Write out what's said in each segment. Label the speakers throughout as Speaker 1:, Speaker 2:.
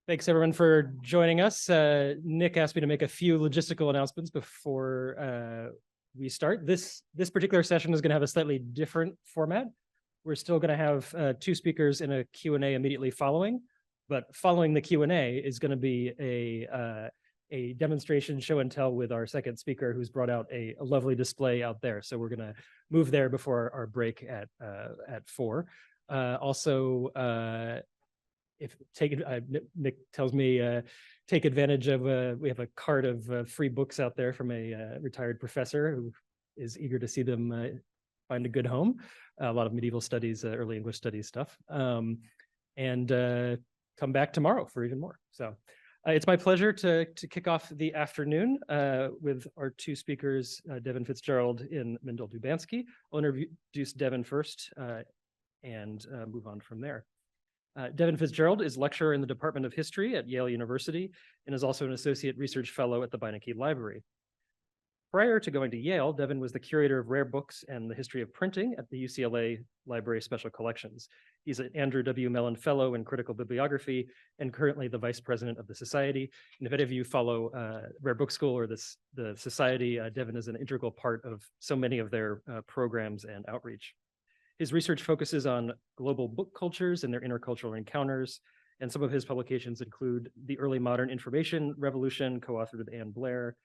Speaker 1: Thanks everyone for joining us. Nick asked me to make a few logistical announcements before we start. This particular session is going to have a slightly different format. We're still going to have two speakers and a Q&A immediately following, but following the Q&A is going to be a demonstration show and tell with our second speaker, who's brought out a lovely display out there. So we're going to move there before our break at 4. Nick tells me take advantage of we have a cart of free books out there from a retired professor who is eager to see them find a good home. A lot of medieval studies, early English studies stuff, and come back tomorrow for even more. So it's my pleasure to kick off the afternoon with our two speakers, Devin Fitzgerald and Mindell Dubansky. I'll introduce Devin first and move on from there. Devin Fitzgerald is lecturer in the Department of History at Yale University and is also an associate research fellow at the Beinecke Library. Prior to going to Yale, Devin was the curator of rare books and the history of printing at the UCLA Library Special Collections. He's an Andrew W. Mellon Fellow in Critical Bibliography and currently the Vice President of the Society. And if any of you follow Rare Book School or the Society, Devin is an integral part of so many of their programs and outreach. His research focuses on global book cultures and their intercultural encounters, and some of his publications include The Early Modern Information Revolution, co-authored with Ann Blair,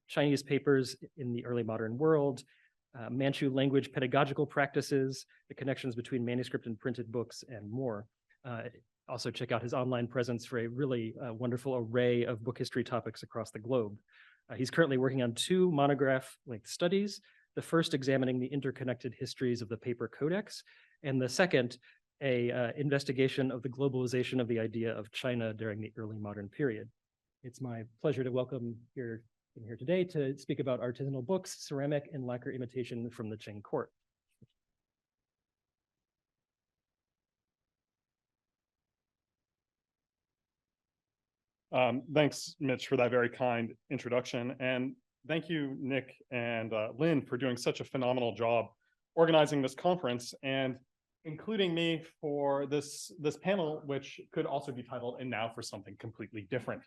Speaker 1: Chinese Papers in the Early Modern World, Manchu Language Pedagogical Practices, the connections between manuscript and printed books, and more. Also check out his online presence for a really wonderful array of book history topics across the globe. He's currently working on 2 monograph-length studies, the first examining the interconnected histories of the paper codex, and the second, a investigation of the globalization of the idea of China during the early modern period. It's my pleasure to welcome here today to speak about artisanal books, ceramic and lacquer imitation from the Qing court.
Speaker 2: Thanks, Mitch, for that very kind introduction. And thank you, Nick and Lynn, for doing such a phenomenal job organizing this conference and including me for this panel, which could also be titled "And Now for Something Completely Different."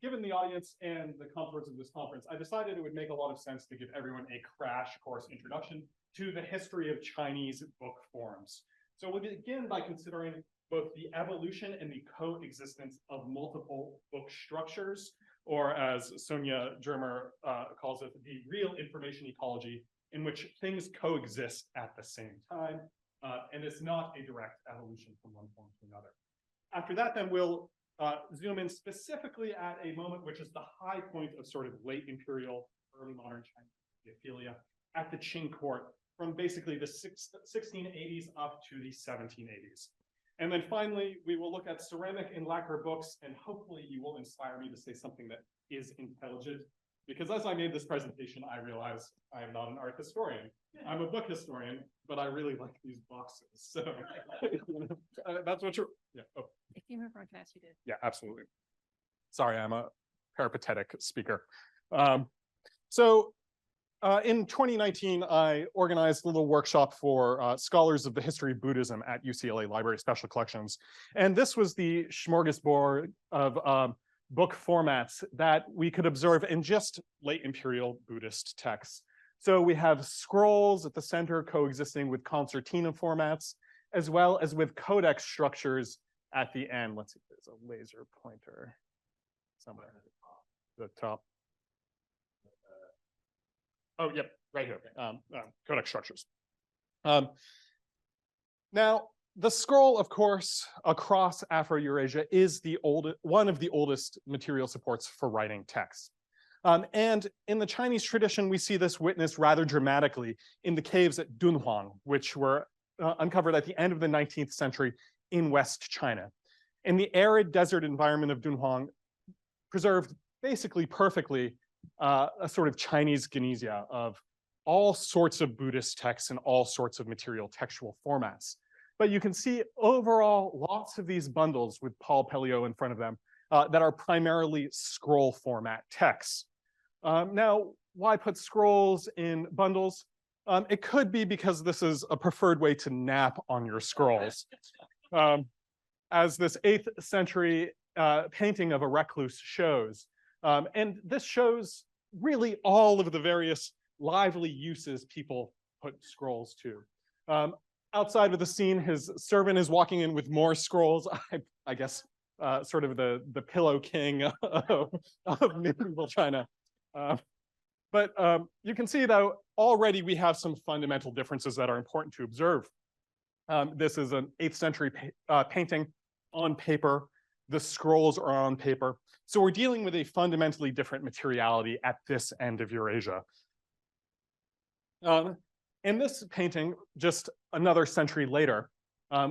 Speaker 2: Given the audience and the contours of this conference, I decided it would make a lot of sense to give everyone a crash course introduction to the history of Chinese book forms. So we'll begin by considering both the evolution and the coexistence of multiple book structures, or as Sonia Germer calls it, the real information ecology, in which things coexist at the same time, and it's not a direct evolution from one form to another. After that, then we'll zoom in specifically at a moment which is the high point of sort of late imperial, early modern Chinese bibliophilia at the Qing court, from basically the 1680s up to the 1780s. And then finally, we will look at ceramic and lacquer books, and hopefully you will inspire me to say something that is intelligent. Because as I made this presentation, I realized I am not an art historian. I'm a book historian, but I really like these boxes. So that's what you're, yeah. Oh.
Speaker 3: If you move on fast, you did.
Speaker 2: Yeah, absolutely. Sorry, I'm a peripatetic speaker. In 2019, I organized a little workshop for scholars of the history of Buddhism at UCLA Library Special Collections. And this was the smorgasbord of book formats that we could observe in just late imperial Buddhist texts. So we have scrolls at the center coexisting with concertina formats, as well as with codex structures at the end. Let's see if there's a laser pointer somewhere at the top. Oh, yep, right here, codex structures. Now, the scroll, of course, across Afro-Eurasia is one of the oldest material supports for writing text. And in the Chinese tradition, we see this witnessed rather dramatically in the caves at Dunhuang, which were uncovered at the end of the 19th century in West China. In the arid desert environment of Dunhuang, preserved basically perfectly a sort of Chinese Ganesia of all sorts of Buddhist texts and all sorts of material textual formats. But you can see overall lots of these bundles with Paul Pelliot in front of them that are primarily scroll format texts. Now, why put scrolls in bundles? It could be because this is a preferred way to nap on your scrolls. as this 8th century painting of a recluse shows. And this shows really all of the various lively uses people put scrolls to. Outside of the scene, his servant is walking in with more scrolls. I guess sort of the pillow king of medieval China. But you can see, though, already we have some fundamental differences that are important to observe. This is an 8th century painting on paper. The scrolls are on paper. So we're dealing with a fundamentally different materiality at this end of Eurasia. In this painting, just another century later,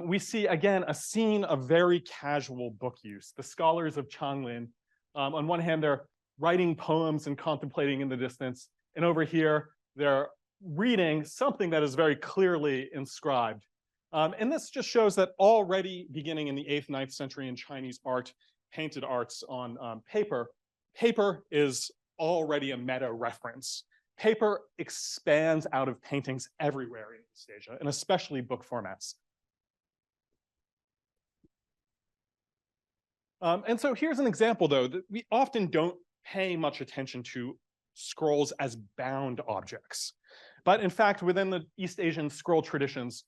Speaker 2: we see again a scene of very casual book use. The scholars of Changlin, on one hand, they're writing poems and contemplating in the distance, and over here, they're reading something that is very clearly inscribed. And this just shows that already beginning in the 8th, 9th century in Chinese art, painted arts on paper, paper is already a meta reference. Paper expands out of paintings everywhere in East Asia, and especially book formats. And so here's an example, though, that we often don't pay much attention to scrolls as bound objects. But in fact, within the East Asian scroll traditions,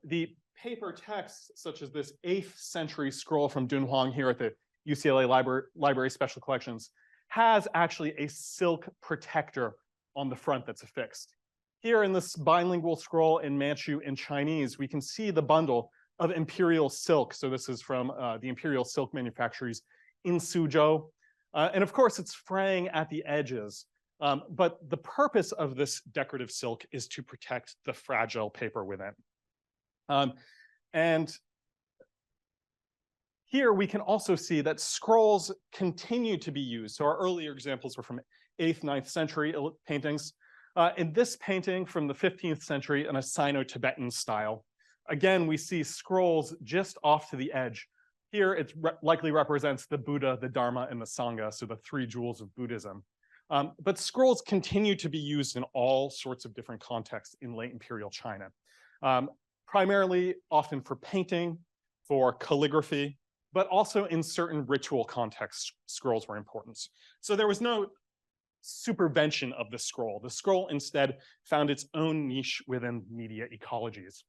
Speaker 2: the paper texts, such as this 8th century scroll from Dunhuang here at the UCLA Library Special Collections, has actually a silk protector on the front that's affixed. Here in this bilingual scroll in Manchu and Chinese, we can see the bundle of imperial silk. So this is from the imperial silk manufactories in Suzhou. And of course, it's fraying at the edges. But the purpose of this decorative silk is to protect the fragile paper within. And here we can also see that scrolls continue to be used. So our earlier examples were from 8th, 9th century paintings. In this painting from the 15th century in a Sino-Tibetan style, again, we see scrolls just off to the edge. Here, it likely represents the Buddha, the Dharma, and the Sangha, so the 3 jewels of Buddhism. But scrolls continue to be used in all sorts of different contexts in late imperial China. Primarily, often for painting, for calligraphy, but also in certain ritual contexts, scrolls were important. So there was no supervention of the scroll. The scroll instead found its own niche within media ecologies.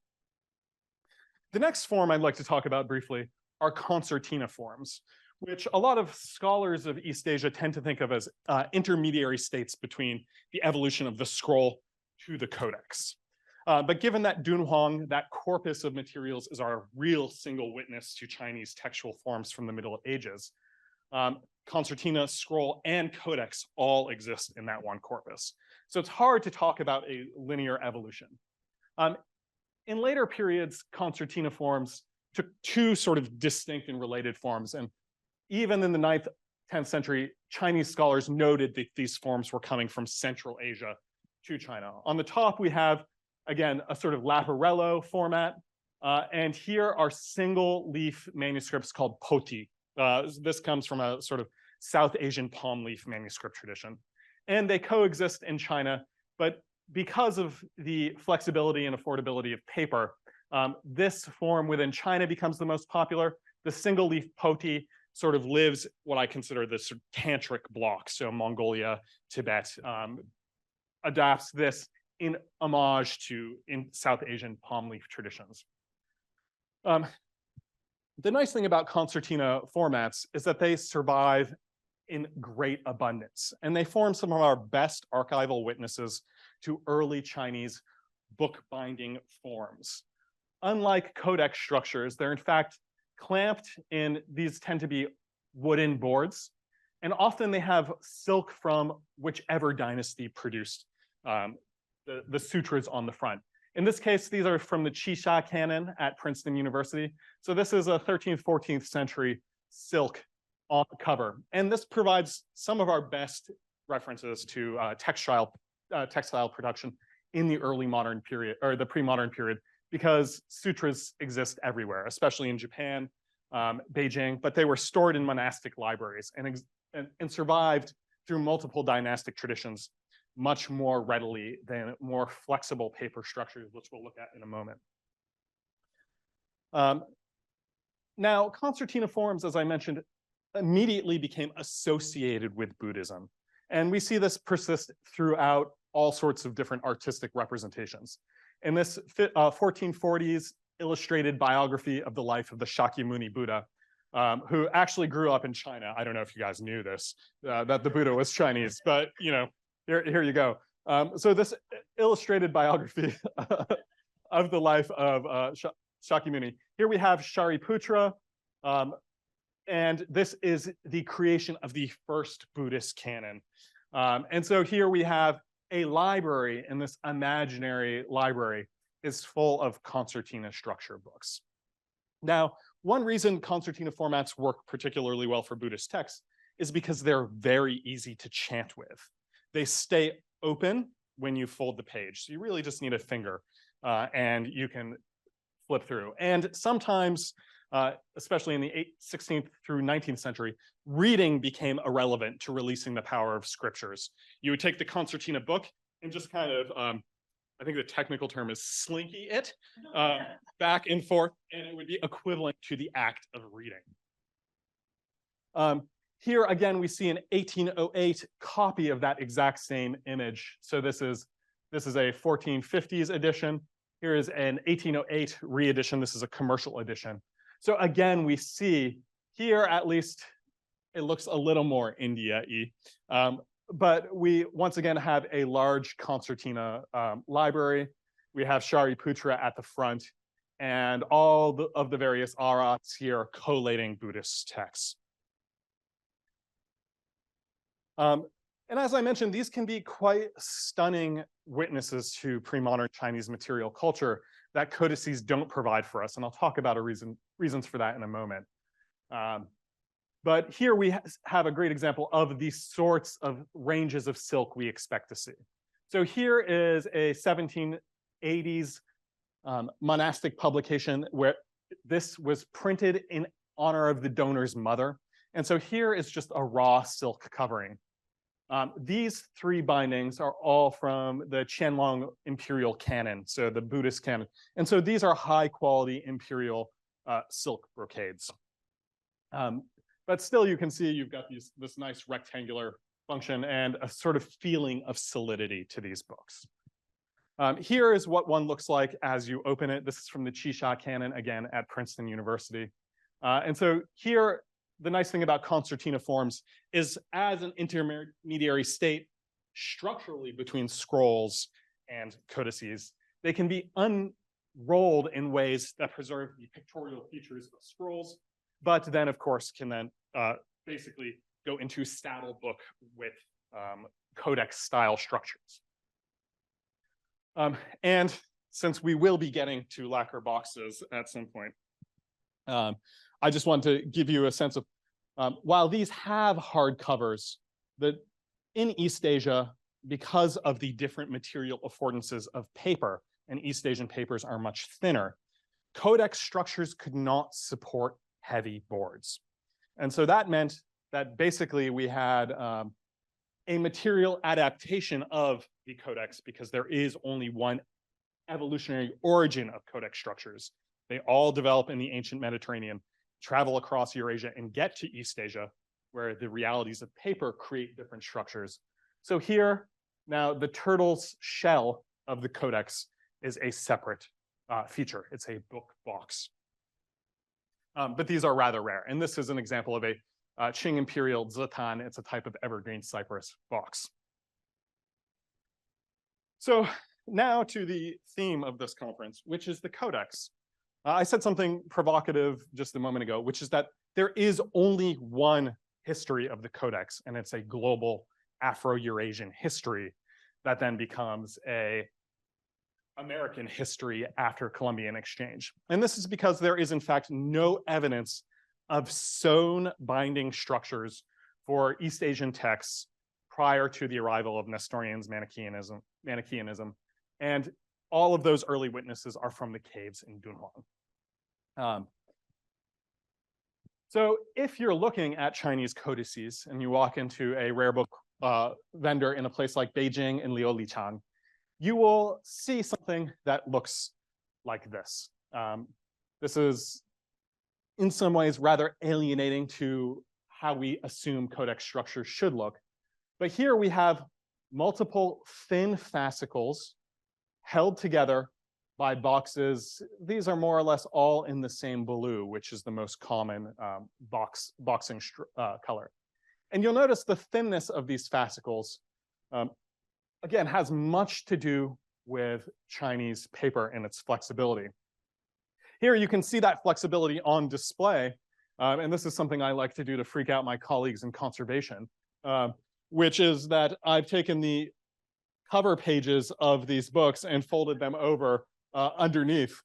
Speaker 2: The next form I'd like to talk about briefly are concertina forms, which a lot of scholars of East Asia tend to think of as intermediary states between the evolution of the scroll to the codex. But given that Dunhuang, that corpus of materials, is our real single witness to Chinese textual forms from the Middle Ages, concertina, scroll, and codex all exist in that one corpus. So it's hard to talk about a linear evolution. In later periods, concertina forms took 2 sort of distinct and related forms. And even in the 9th, 10th century, Chinese scholars noted that these forms were coming from Central Asia to China. On the top, we have, again, a sort of Laparello format. And here are single leaf manuscripts called poti. This comes from a sort of South Asian palm leaf manuscript tradition. And they coexist in China, but because of the flexibility and affordability of paper, this form within China becomes the most popular. The single leaf poti sort of lives what I consider the sort of tantric block. So Mongolia, Tibet adapts this in homage to in South Asian palm leaf traditions. The nice thing about concertina formats is that they survive in great abundance, and they form some of our best archival witnesses to early Chinese bookbinding forms. Unlike codex structures, they're in fact clamped in, these tend to be wooden boards, and often they have silk from whichever dynasty produced the sutras on the front. In this case, these are from the Qisha canon at Princeton University. So this is a 13th, 14th century silk on the cover. And this provides some of our best references to textile production in the early modern period, or the pre-modern period, because sutras exist everywhere, especially in Japan, Beijing, but they were stored in monastic libraries and survived through multiple dynastic traditions much more readily than more flexible paper structures, which we'll look at in a moment. Now, concertina forms, as I mentioned, immediately became associated with Buddhism. And we see this persist throughout all sorts of different artistic representations. In this 1440s illustrated biography of the life of the Shakyamuni Buddha, who actually grew up in China. I don't know if you guys knew this, that the Buddha was Chinese, but here you go. So this illustrated biography of the life of Shakyamuni. Here we have Shariputra, and this is the creation of the first Buddhist canon. And so here we have a library, and this imaginary library is full of concertina structure books. Now, one reason concertina formats work particularly well for Buddhist texts is because they're very easy to chant with. They stay open when you fold the page. So you really just need a finger and you can flip through. And sometimes, especially in the 16th through 19th century, reading became irrelevant to releasing the power of scriptures. You would take the concertina book and just kind of, I think the technical term is slinky it back and forth, and it would be equivalent to the act of reading. Here again, we see an 1808 copy of that exact same image. So this is a 1450s edition. Here is an 1808 re-edition. This is a commercial edition. So again, we see here, at least, it looks a little more India-y. But we once again have a large concertina library. We have Shariputra at the front, and all of the various arhats here collating Buddhist texts. And as I mentioned, these can be quite stunning witnesses to pre-modern Chinese material culture that codices don't provide for us. And I'll talk about reasons for that in a moment. But here we have a great example of the sorts of ranges of silk we expect to see. So here is a 1780s monastic publication where this was printed in honor of the donor's mother. And so here is just a raw silk covering. These three bindings are all from the Qianlong imperial canon, so the Buddhist canon. And so these are high quality imperial silk brocades. But still, you can see you've got this nice rectangular function and a sort of feeling of solidity to these books. Here is what one looks like as you open it. This is from the Qisha canon, again, at Princeton University. And so here, the nice thing about concertina forms is as an intermediary state structurally between scrolls and codices, they can be unrolled in ways that preserve the pictorial features of scrolls, but then, of course, can then basically go into saddle book with codex style structures. And since we will be getting to lacquer boxes at some point, I just want to give you a sense of, while these have hard covers, in East Asia, because of the different material affordances of paper, and East Asian papers are much thinner, codex structures could not support heavy boards. And so that meant that basically we had a material adaptation of the codex because there is only one evolutionary origin of codex structures. They all develop in the ancient Mediterranean, travel across Eurasia, and get to East Asia, where the realities of paper create different structures. So here, now the turtle's shell of the codex is a separate feature. It's a book box. But these are rather rare. And this is an example of a Qing Imperial Zitan. It's a type of evergreen cypress box. So now to the theme of this conference, which is the codex. I said something provocative just a moment ago, which is that there is only one history of the codex, and it's a global Afro-Eurasian history that then becomes a American history after Columbian exchange. And this is because there is, in fact, no evidence of sewn binding structures for East Asian texts prior to the arrival of Nestorian's Manichaeanism. And all of those early witnesses are from the caves in Dunhuang. So if you're looking at Chinese codices and you walk into a rare book vendor in a place like Beijing and Liulichang, you will see something that looks like this. This is in some ways rather alienating to how we assume codex structures should look. But here we have multiple thin fascicles held together by boxes. These are more or less all in the same blue, which is the most common boxing color. And you'll notice the thinness of these fascicles, again, has much to do with Chinese paper and its flexibility. Here you can see that flexibility on display, and this is something I like to do to freak out my colleagues in conservation, which is that I've taken the cover pages of these books and folded them over underneath,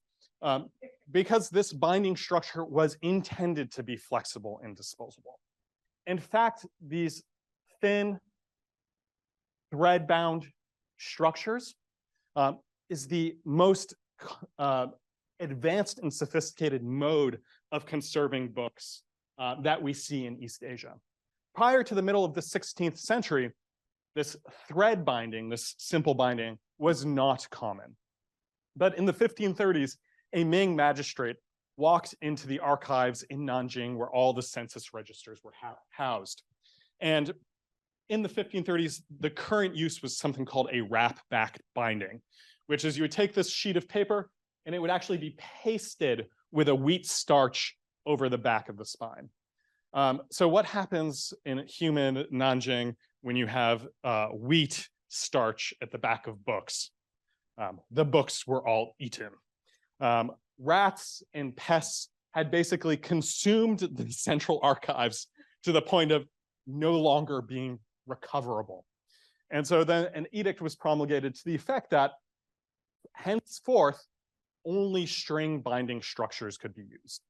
Speaker 2: because this binding structure was intended to be flexible and disposable. In fact, these thin thread-bound structures is the most advanced and sophisticated mode of conserving books that we see in East Asia. Prior to the middle of the 16th century, this thread binding, this simple binding, was not common. But in the 1530s, a Ming magistrate walked into the archives in Nanjing where all the census registers were housed. And in the 1530s, the current use was something called a wrap-back binding, which is you would take this sheet of paper and it would actually be pasted with a wheat starch over the back of the spine. So what happens in human Nanjing when you have wheat starch at the back of books? The books were all eaten. Rats and pests had basically consumed the central archives to the point of no longer being recoverable. And so then an edict was promulgated to the effect that henceforth, only string binding structures could be used.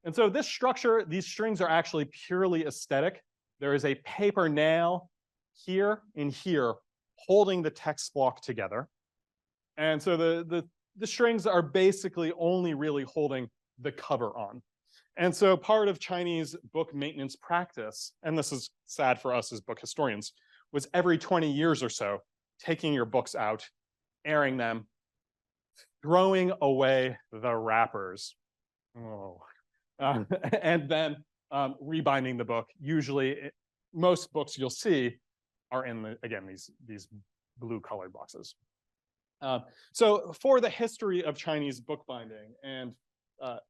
Speaker 2: And so this structure, these strings are actually purely aesthetic. There is a paper nail here and here holding the text block together. And so the strings are basically only really holding the cover on. And so part of Chinese book maintenance practice, and this is sad for us as book historians, was every 20 years or so, taking your books out, airing them, throwing away the wrappers, and then rebinding the book. Usually, most books you'll see are in, again, these blue colored boxes. So for the history of Chinese bookbinding, and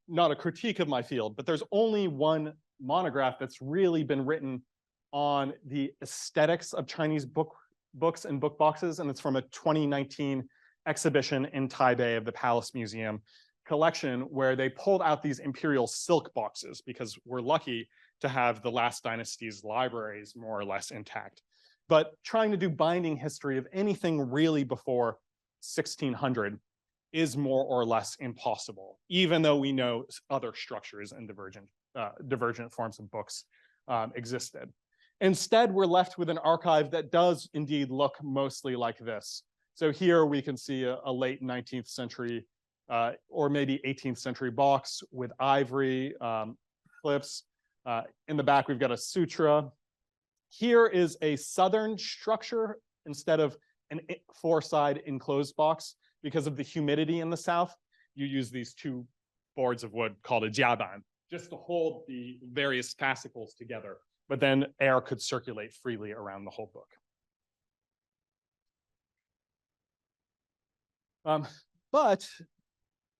Speaker 2: not a critique of my field, but there's only one monograph that's really been written on the aesthetics of Chinese books and book boxes, and it's from a 2019 exhibition in Taipei of the Palace Museum collection, where they pulled out these imperial silk boxes because we're lucky to have the last dynasty's libraries more or less intact. But trying to do binding history of anything really before 1600 is more or less impossible, even though we know other structures and divergent forms of books existed. Instead, we're left with an archive that does indeed look mostly like this. So here we can see a late 19th century or maybe 18th century box with ivory clips. In the back, we've got a sutra. Here is a southern structure instead of an four-side enclosed box. Because of the humidity in the south, you use these two boards of wood called a jiaban just to hold the various fascicles together, but then air could circulate freely around the whole book. But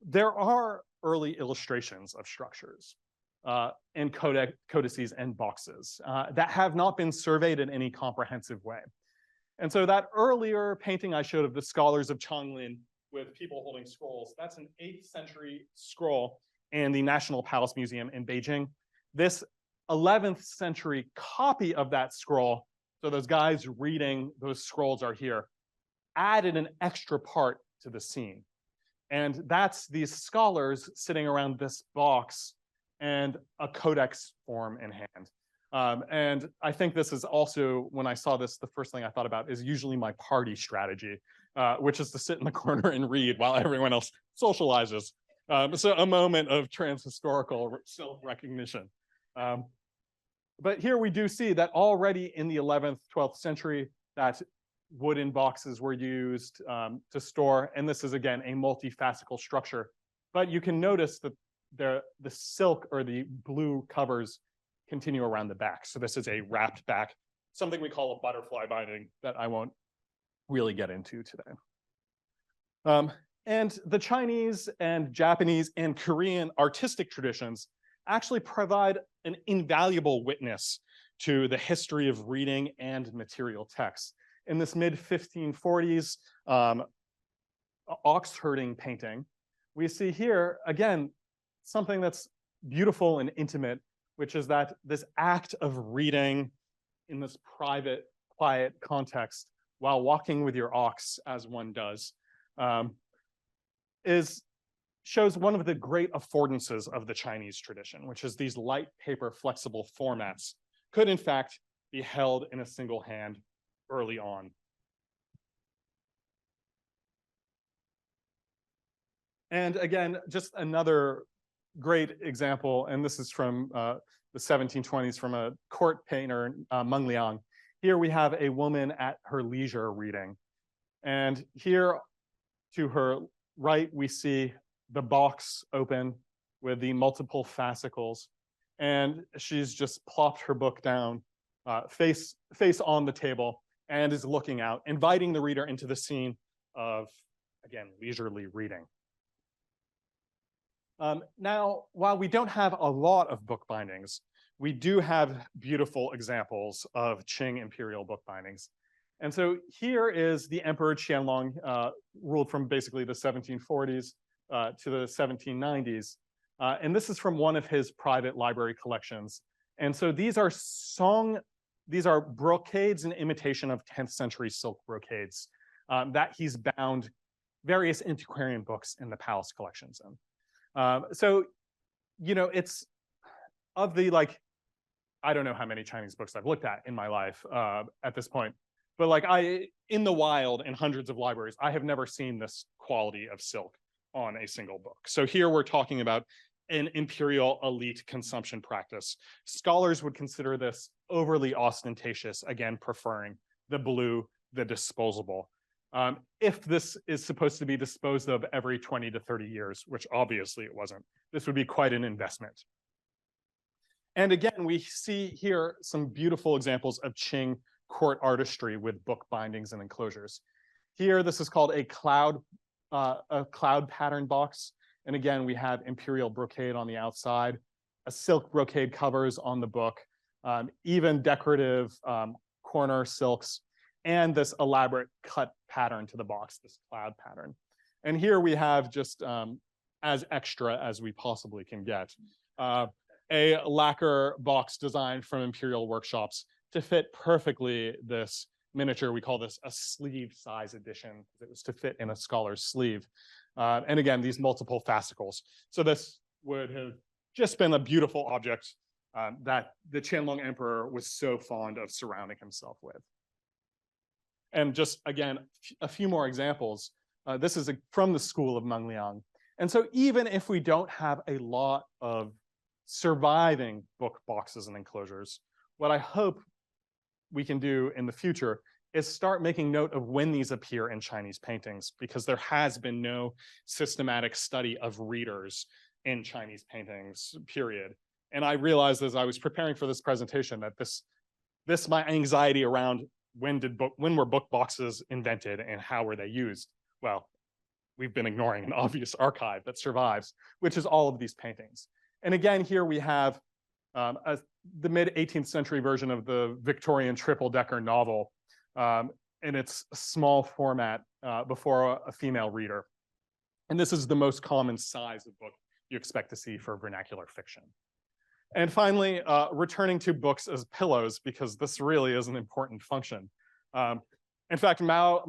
Speaker 2: there are early illustrations of structures in codices and boxes that have not been surveyed in any comprehensive way. And so that earlier painting I showed of the scholars of Changlin with people holding scrolls, that's an 8th century scroll in the National Palace Museum in Beijing. This 11th century copy of that scroll, so those guys reading those scrolls are here, added an extra part to the scene. And that's these scholars sitting around this box and a codex form in hand. And I think this is also, when I saw this, the first thing I thought about is usually my party strategy, which is to sit in the corner and read while everyone else socializes. So a moment of transhistorical self-recognition. But here we do see that already in the 11th, 12th century, that wooden boxes were used to store. And this is, again, a multifaceted structure. But you can notice that the silk or the blue covers continue around the back. So this is a wrapped back, something we call a butterfly binding that I won't really get into today. And the Chinese and Japanese and Korean artistic traditions actually provide an invaluable witness to the history of reading and material texts. In this mid-1540s ox herding painting, we see here, again, something that's beautiful and intimate, which is that this act of reading in this private, quiet context while walking with your ox, as one does, shows one of the great affordances of the Chinese tradition, which is these light paper flexible formats could in fact be held in a single hand early on. And again, just another great example, and this is from the 1720s from a court painter, Meng Liang. Here we have a woman at her leisure reading. And here to her right, we see the box open with the multiple fascicles. And she's just plopped her book down, face on the table, and is looking out, inviting the reader into the scene of, again, leisurely reading. Now, while we don't have a lot of book bindings, we do have beautiful examples of Qing imperial book bindings. And so here is the Emperor Qianlong, ruled from basically the 1740s to the 1790s. And this is from one of his private library collections. And so these are brocades in imitation of 10th century silk brocades that he's bound various antiquarian books in the palace collections in. So, you know, it's of the, like, I don't know how many Chinese books I've looked at in my life at this point, but like in the wild, in hundreds of libraries, I have never seen this quality of silk on a single book. So here we're talking about an imperial elite consumption practice. Scholars would consider this overly ostentatious, again, preferring the blue, the disposable. If this is supposed to be disposed of every 20 to 30 years, which obviously it wasn't, this would be quite an investment. And again, we see here some beautiful examples of Qing court artistry with book bindings and enclosures. Here, this is called a cloud pattern box. And again, we have imperial brocade on the outside, a silk brocade covers on the book, even decorative corner silks, and this elaborate cut pattern to the box, this cloud pattern. And here we have just as extra as we possibly can get, a lacquer box designed from imperial workshops to fit perfectly this miniature. We call this a sleeve size edition. It was to fit in a scholar's sleeve. And again, these multiple fascicles. So this would have just been a beautiful object that the Qianlong Emperor was so fond of surrounding himself with. And just, again, a few more examples. This is from the school of Meng Liang. And so even if we don't have a lot of surviving book boxes and enclosures, what I hope we can do in the future is start making note of when these appear in Chinese paintings, because there has been no systematic study of readers in Chinese paintings, period. And I realized as I was preparing for this presentation that my anxiety around when were book boxes invented and how were they used? Well, we've been ignoring an obvious archive that survives, which is all of these paintings. And again, here we have the mid-18th century version of the Victorian triple-decker novel in its small format before a female reader. And this is the most common size of book you expect to see for vernacular fiction. And finally, returning to books as pillows, because this really is an important function. In fact, Mao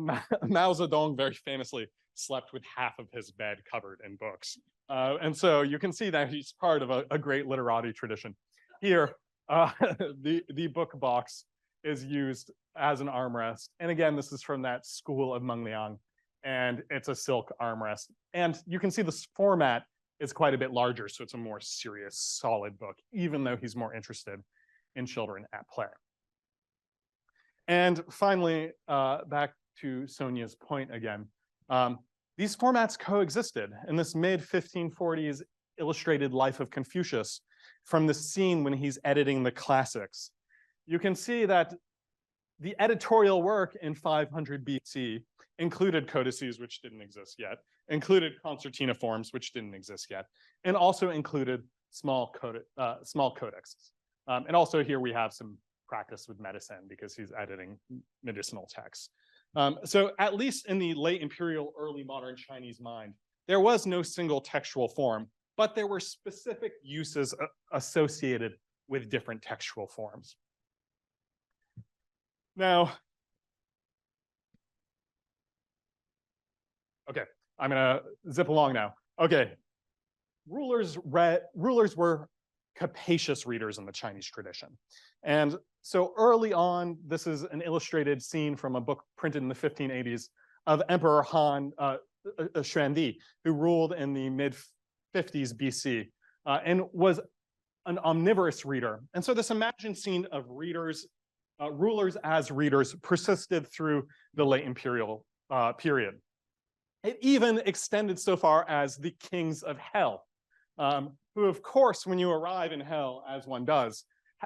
Speaker 2: Zedong very famously slept with half of his bed covered in books. And so you can see that he's part of a great literati tradition. Here, the book box is used as an armrest. And again, this is from that school of Meng Liang, and it's a silk armrest. And you can see this format is quite a bit larger, so it's a more serious, solid book, even though he's more interested in children at play. And finally, back to Sonia's point again, these formats coexisted. In this mid-1540s illustrated life of Confucius from the scene when he's editing the classics. You can see that the editorial work in 500 BC included codices, which didn't exist yet, included concertina forms, which didn't exist yet, and also included small codexes. And also here we have some practice with medicine because he's editing medicinal texts. So at least in the late imperial, early modern Chinese mind, there was no single textual form, but there were specific uses associated with different textual forms. Now, okay, I'm gonna zip along now. Okay, rulers were capacious readers in the Chinese tradition. And so early on, this is an illustrated scene from a book printed in the 1580s of Emperor Han Xuandi, who ruled in the mid-50s BC and was an omnivorous reader. And so this imagined scene of readers, rulers as readers persisted through the late imperial period. It even extended so far as the kings of hell, who, of course, when you arrive in hell, as one does,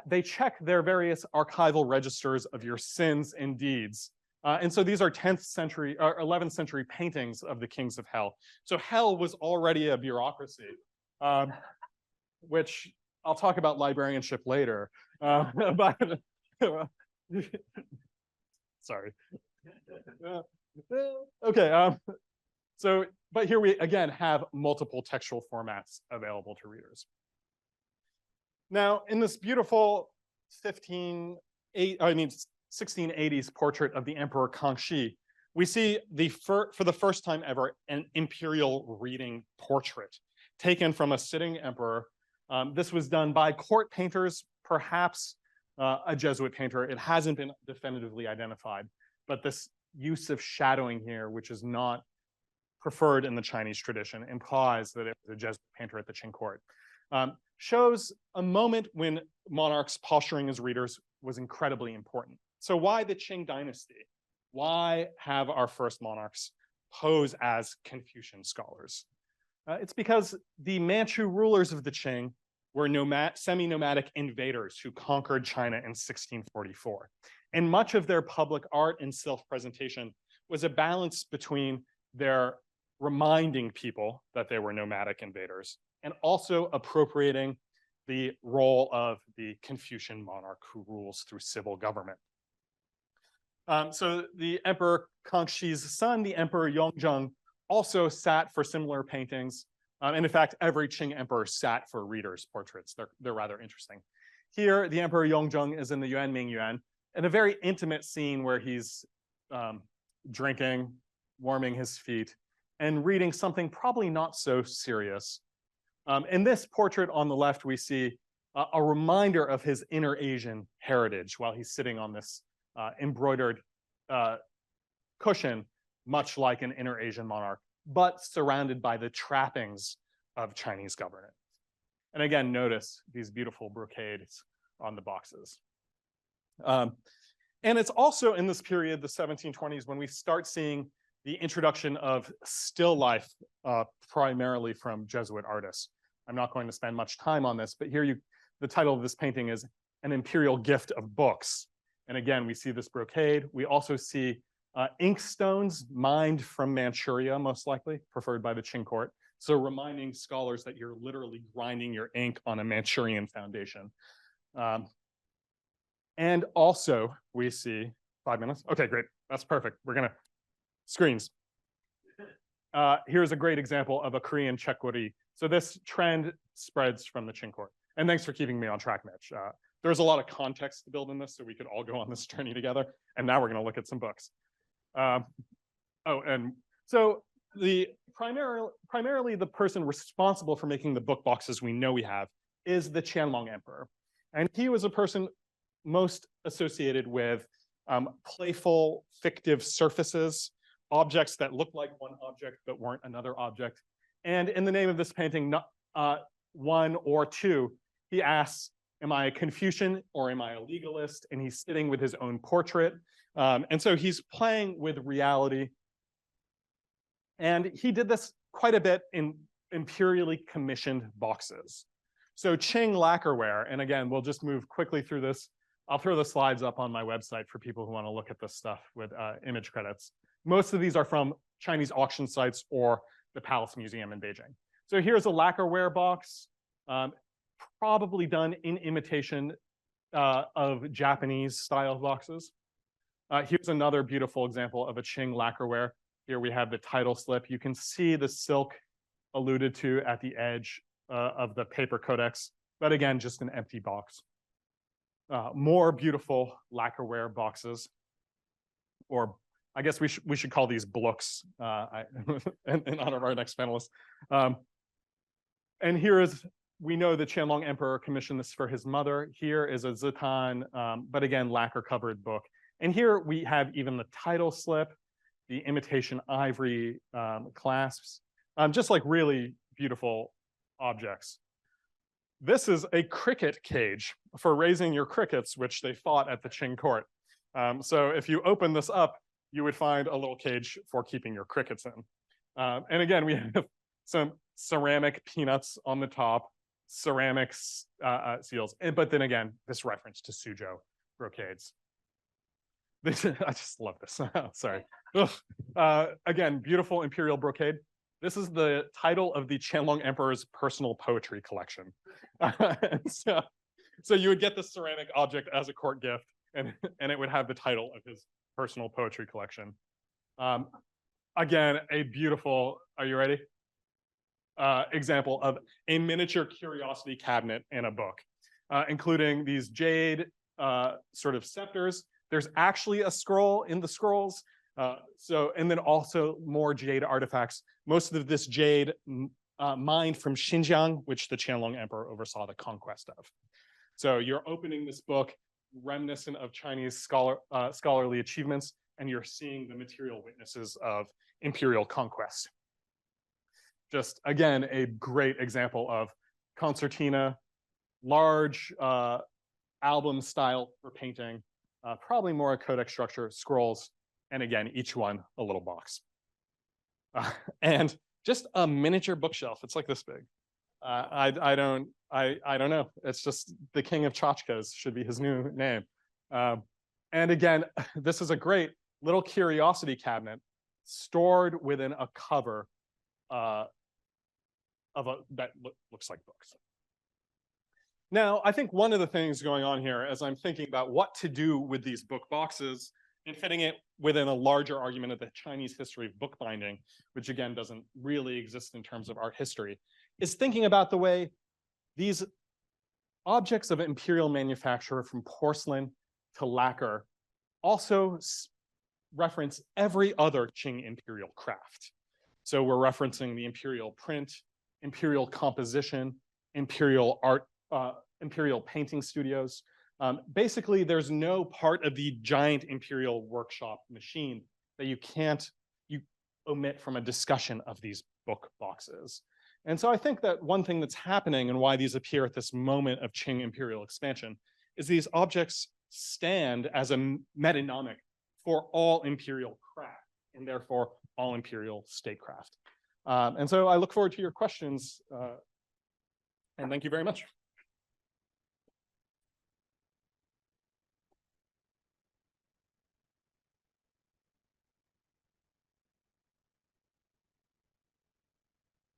Speaker 2: they check their various archival registers of your sins and deeds. And so these are 10th century or 11th century paintings of the kings of hell. So hell was already a bureaucracy, which I'll talk about librarianship later. But sorry. Okay. So, but here we again have multiple textual formats available to readers. Now, in this beautiful 1680s portrait of the Emperor Kangxi, we see for the first time ever an imperial reading portrait taken from a sitting emperor. This was done by court painters, perhaps a Jesuit painter. It hasn't been definitively identified, but this use of shadowing here, which is not preferred in the Chinese tradition, implies that it was a Jesuit painter at the Qing court. Shows a moment when monarchs posturing as readers was incredibly important. So why the Qing dynasty? Why have our first monarchs pose as Confucian scholars? It's because the Manchu rulers of the Qing were semi-nomadic invaders who conquered China in 1644. And much of their public art and self-presentation was a balance between their reminding people that they were nomadic invaders and also appropriating the role of the Confucian monarch who rules through civil government. So the Emperor Kangxi's son, the Emperor Yongzheng, also sat for similar paintings. And in fact, every Qing emperor sat for readers' portraits. They're rather interesting. Here, the Emperor Yongzheng is in the Yuanming Yuan, in a very intimate scene where he's drinking, warming his feet, and reading something probably not so serious. In this portrait on the left, we see a reminder of his inner Asian heritage while he's sitting on this embroidered cushion, much like an inner Asian monarch, but surrounded by the trappings of Chinese governance. And again, notice these beautiful brocades on the boxes. And it's also in this period, the 1720s, when we start seeing the introduction of still life, primarily from Jesuit artists. I'm not going to spend much time on this, but here the title of this painting is An Imperial Gift of Books. And again, we see this brocade. We also see inkstones mined from Manchuria, most likely, preferred by the Qing court. So reminding scholars that you're literally grinding your ink on a Manchurian foundation. And also we see 5 minutes. Okay, great. That's perfect. We're gonna screens. Here's a great example of a Korean chekwari. So this trend spreads from the Qing court. And thanks for keeping me on track, Mitch. There's a lot of context to build in this, so we could all go on this journey together. And now we're going to look at some books. And so primarily the person responsible for making the book boxes we know we have is the Qianlong Emperor. And he was a person most associated with playful, fictive surfaces, objects that looked like one object but weren't another object. And in the name of this painting, one or two, he asks, am I a Confucian or am I a legalist? And he's sitting with his own portrait. And so he's playing with reality. And he did this quite a bit in imperially commissioned boxes. So Qing lacquerware, and again, we'll just move quickly through this. I'll throw the slides up on my website for people who want to look at this stuff with image credits. Most of these are from Chinese auction sites or the Palace Museum in Beijing. So here's a lacquerware box, probably done in imitation of Japanese style boxes. Here's another beautiful example of a Qing lacquerware. Here we have the title slip. You can see the silk alluded to at the edge of the paper codex, but again, just an empty box. More beautiful lacquerware boxes, or I guess we should call these Blooks in honor of our next panelist. And here is, we know the Qianlong Emperor commissioned this for his mother. Here is a Zitan, but again, lacquer covered book. And here we have even the title slip, the imitation ivory clasps, just like really beautiful objects. This is a cricket cage for raising your crickets, which they fought at the Qing court. So if you open this up, you would find a little cage for keeping your crickets in. And again, we have some ceramic peanuts on the top, ceramics seals, but then again, this reference to Suzhou brocades. I just love this. Sorry. Again, beautiful imperial brocade. This is the title of the Qianlong Emperor's personal poetry collection. So you would get the ceramic object as a court gift, and it would have the title of his personal poetry collection. Again, a beautiful, are you ready? Example of a miniature curiosity cabinet in a book, including these jade sort of scepters. There's actually a scroll in the scrolls. And then also more jade artifacts. Most of this jade mined from Xinjiang, which the Qianlong Emperor oversaw the conquest of. So you're opening this book, reminiscent of Chinese scholarly achievements, and you're seeing the material witnesses of imperial conquest. Just, again, a great example of concertina, large album style for painting, probably more a codex structure, scrolls, and again, each one a little box. And just a miniature bookshelf. It's like this big. I don't know. It's just the king of tchotchkes should be his new name. And again, this is a great little curiosity cabinet stored within a cover that looks like books. Now, I think one of the things going on here as I'm thinking about what to do with these book boxes and fitting it within a larger argument of the Chinese history of bookbinding, which again doesn't really exist in terms of art history, is thinking about the way these objects of imperial manufacture, from porcelain to lacquer, also reference every other Qing imperial craft. So we're referencing the imperial print, imperial composition, imperial art, imperial painting studios. Basically, there's no part of the giant imperial workshop machine that you omit from a discussion of these book boxes. And so I think that one thing that's happening and why these appear at this moment of Qing imperial expansion is these objects stand as a metonymic for all imperial craft and therefore all imperial statecraft. And so I look forward to your questions, and thank you very much.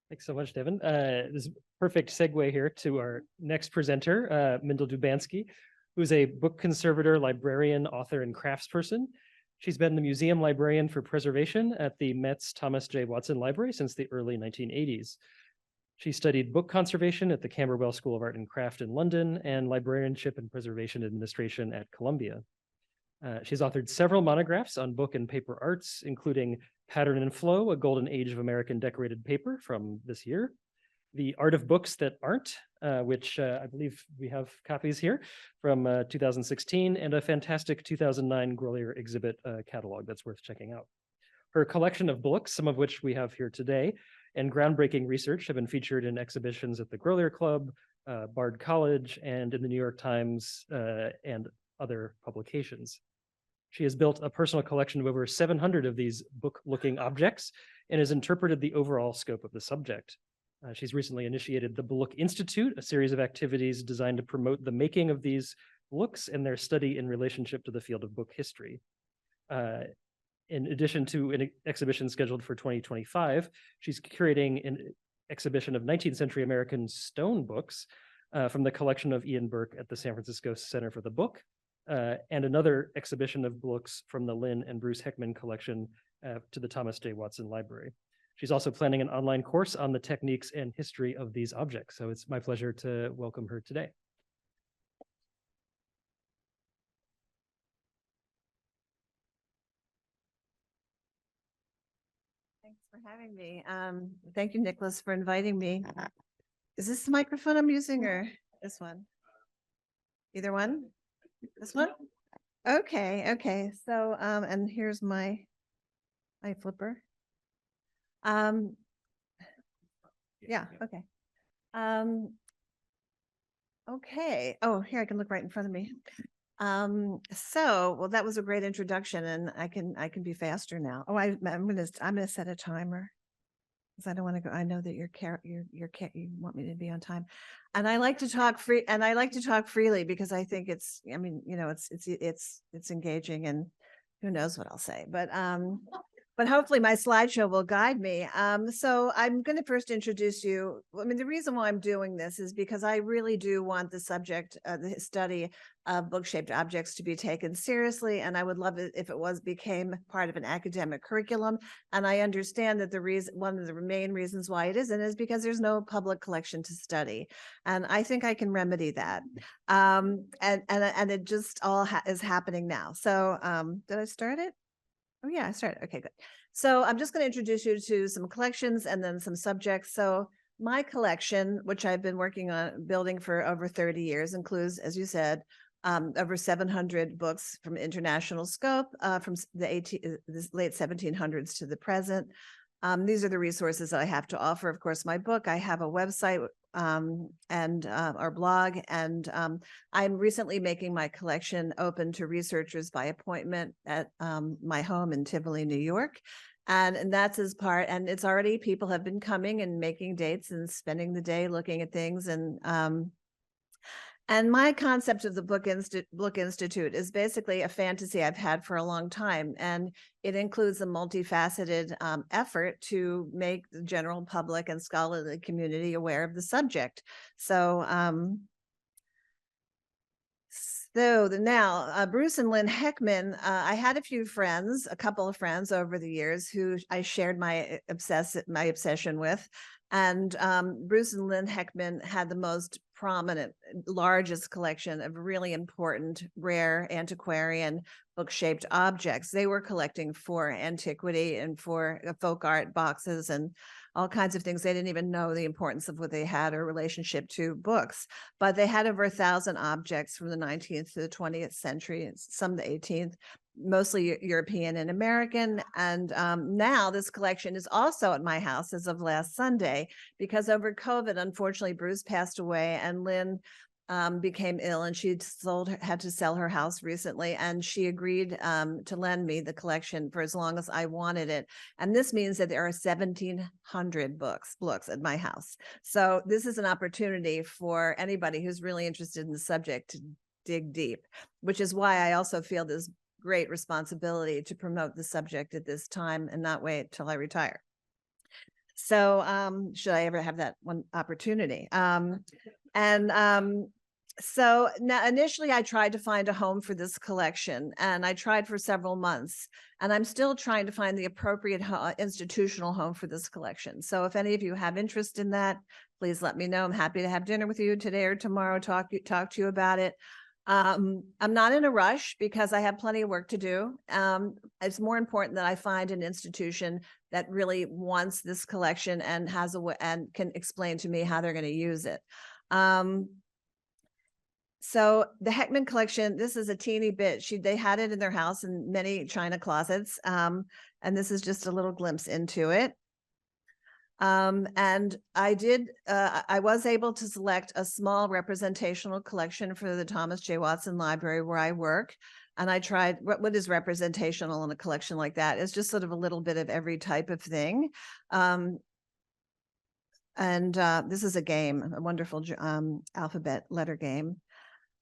Speaker 1: Thanks so much, Devin. This is a perfect segue here to our next presenter, Mindell Dubansky, who's a book conservator, librarian, author, and craftsperson. She's been the museum librarian for preservation at the Met's Thomas J. Watson Library since the early 1980s. She studied book conservation at the Camberwell School of Art and Craft in London and librarianship and preservation administration at Columbia. She's authored several monographs on book and paper arts, including Pattern and Flow, A Golden Age of American Decorated Paper from this year, The Art of Books That Aren't, which I believe we have copies here from 2016, and a fantastic 2009 Grolier exhibit catalog that's worth checking out. Her collection of books, some of which we have here today, and groundbreaking research have been featured in exhibitions at the Grolier Club, Bard College, and in the New York Times and other publications. She has built a personal collection of over 700 of these book-looking objects and has interpreted the overall scope of the subject. She's recently initiated the Book Institute, a series of activities designed to promote the making of these books and their study in relationship to the field of book history. In addition to an exhibition scheduled for 2025, she's curating an exhibition of 19th century American stone books from the collection of Ian Burke at the San Francisco Center for the Book, and another exhibition of books from the Lynn and Bruce Heckman collection to the Thomas J. Watson Library. She's also planning an online course on the techniques and history of these objects. So it's my pleasure to welcome her today.
Speaker 3: Thanks for having me. Thank you, Nicholas, for inviting me. Is this the microphone I'm using or this one? Either one? This one? Okay, okay. So, and here's my flipper. Yeah, okay. Okay. Oh, here I can look right in front of me. Well, that was a great introduction, and I can be faster now. Oh, I'm gonna set a timer because I don't want to go. I know that you want me to be on time, and I like to talk freely because I think it's, I mean, you know, it's engaging, and who knows what I'll say, but hopefully my slideshow will guide me. So I'm going to first introduce you. I mean, the reason why I'm doing this is because I really do want the subject, the study of book-shaped objects to be taken seriously. And I would love it if it became part of an academic curriculum. And I understand that one of the main reasons why it isn't is because there's no public collection to study. And I think I can remedy that. And it just all is happening now. So did I start it? Oh yeah, I started. Okay, good. So I'm just going to introduce you to some collections and then some subjects. So my collection, which I've been working on building for over 30 years, includes, as you said, over 700 books from international scope from the late 1700s to the present. These are the resources that I have to offer. Of course, my book, I have a website and our blog, and I'm recently making my collection open to researchers by appointment at my home in Tivoli, New York. And that's as part, and it's already, people have been coming and making dates and spending the day looking at things. And my concept of the Book Institute is basically a fantasy I've had for a long time. And it includes a multifaceted effort to make the general public and scholarly community aware of the subject. So, now Bruce and Lynn Heckman, I had a couple of friends over the years who I shared my obsession with. And Bruce and Lynn Heckman had the most prominent, largest collection of really important, rare, antiquarian book-shaped objects. They were collecting for antiquity and for folk art boxes and all kinds of things. They didn't even know the importance of what they had or relationship to books, but they had over 1,000 objects from the 19th to the 20th century, some the 18th, mostly European and American. And now this collection is also at my house as of last Sunday, because over COVID, unfortunately, Bruce passed away and Lynn became ill, and she had to sell her house recently, and she agreed to lend me the collection for as long as I wanted it. And this means that there are 1,700 books at my house. So this is an opportunity for anybody who's really interested in the subject to dig deep, which is why I also feel this great responsibility to promote the subject at this time and not wait till I retire. So should I ever have that one opportunity? So now initially I tried to find a home for this collection, and I tried for several months, and I'm still trying to find the appropriate institutional home for this collection. So if any of you have interest in that, please let me know. I'm happy to have dinner with you today or tomorrow, talk to you about it. I'm not in a rush because I have plenty of work to do. It's more important that I find an institution that really wants this collection and has and can explain to me how they're going to use it. So the Heckman collection, this is a teeny bit. They had it in their house in many china closets. And this is just a little glimpse into it. And I was able to select a small representational collection for the Thomas J. Watson Library where I work. And I tried, what is representational in a collection like that? It's just sort of a little bit of every type of thing. this is a game, a wonderful alphabet letter game.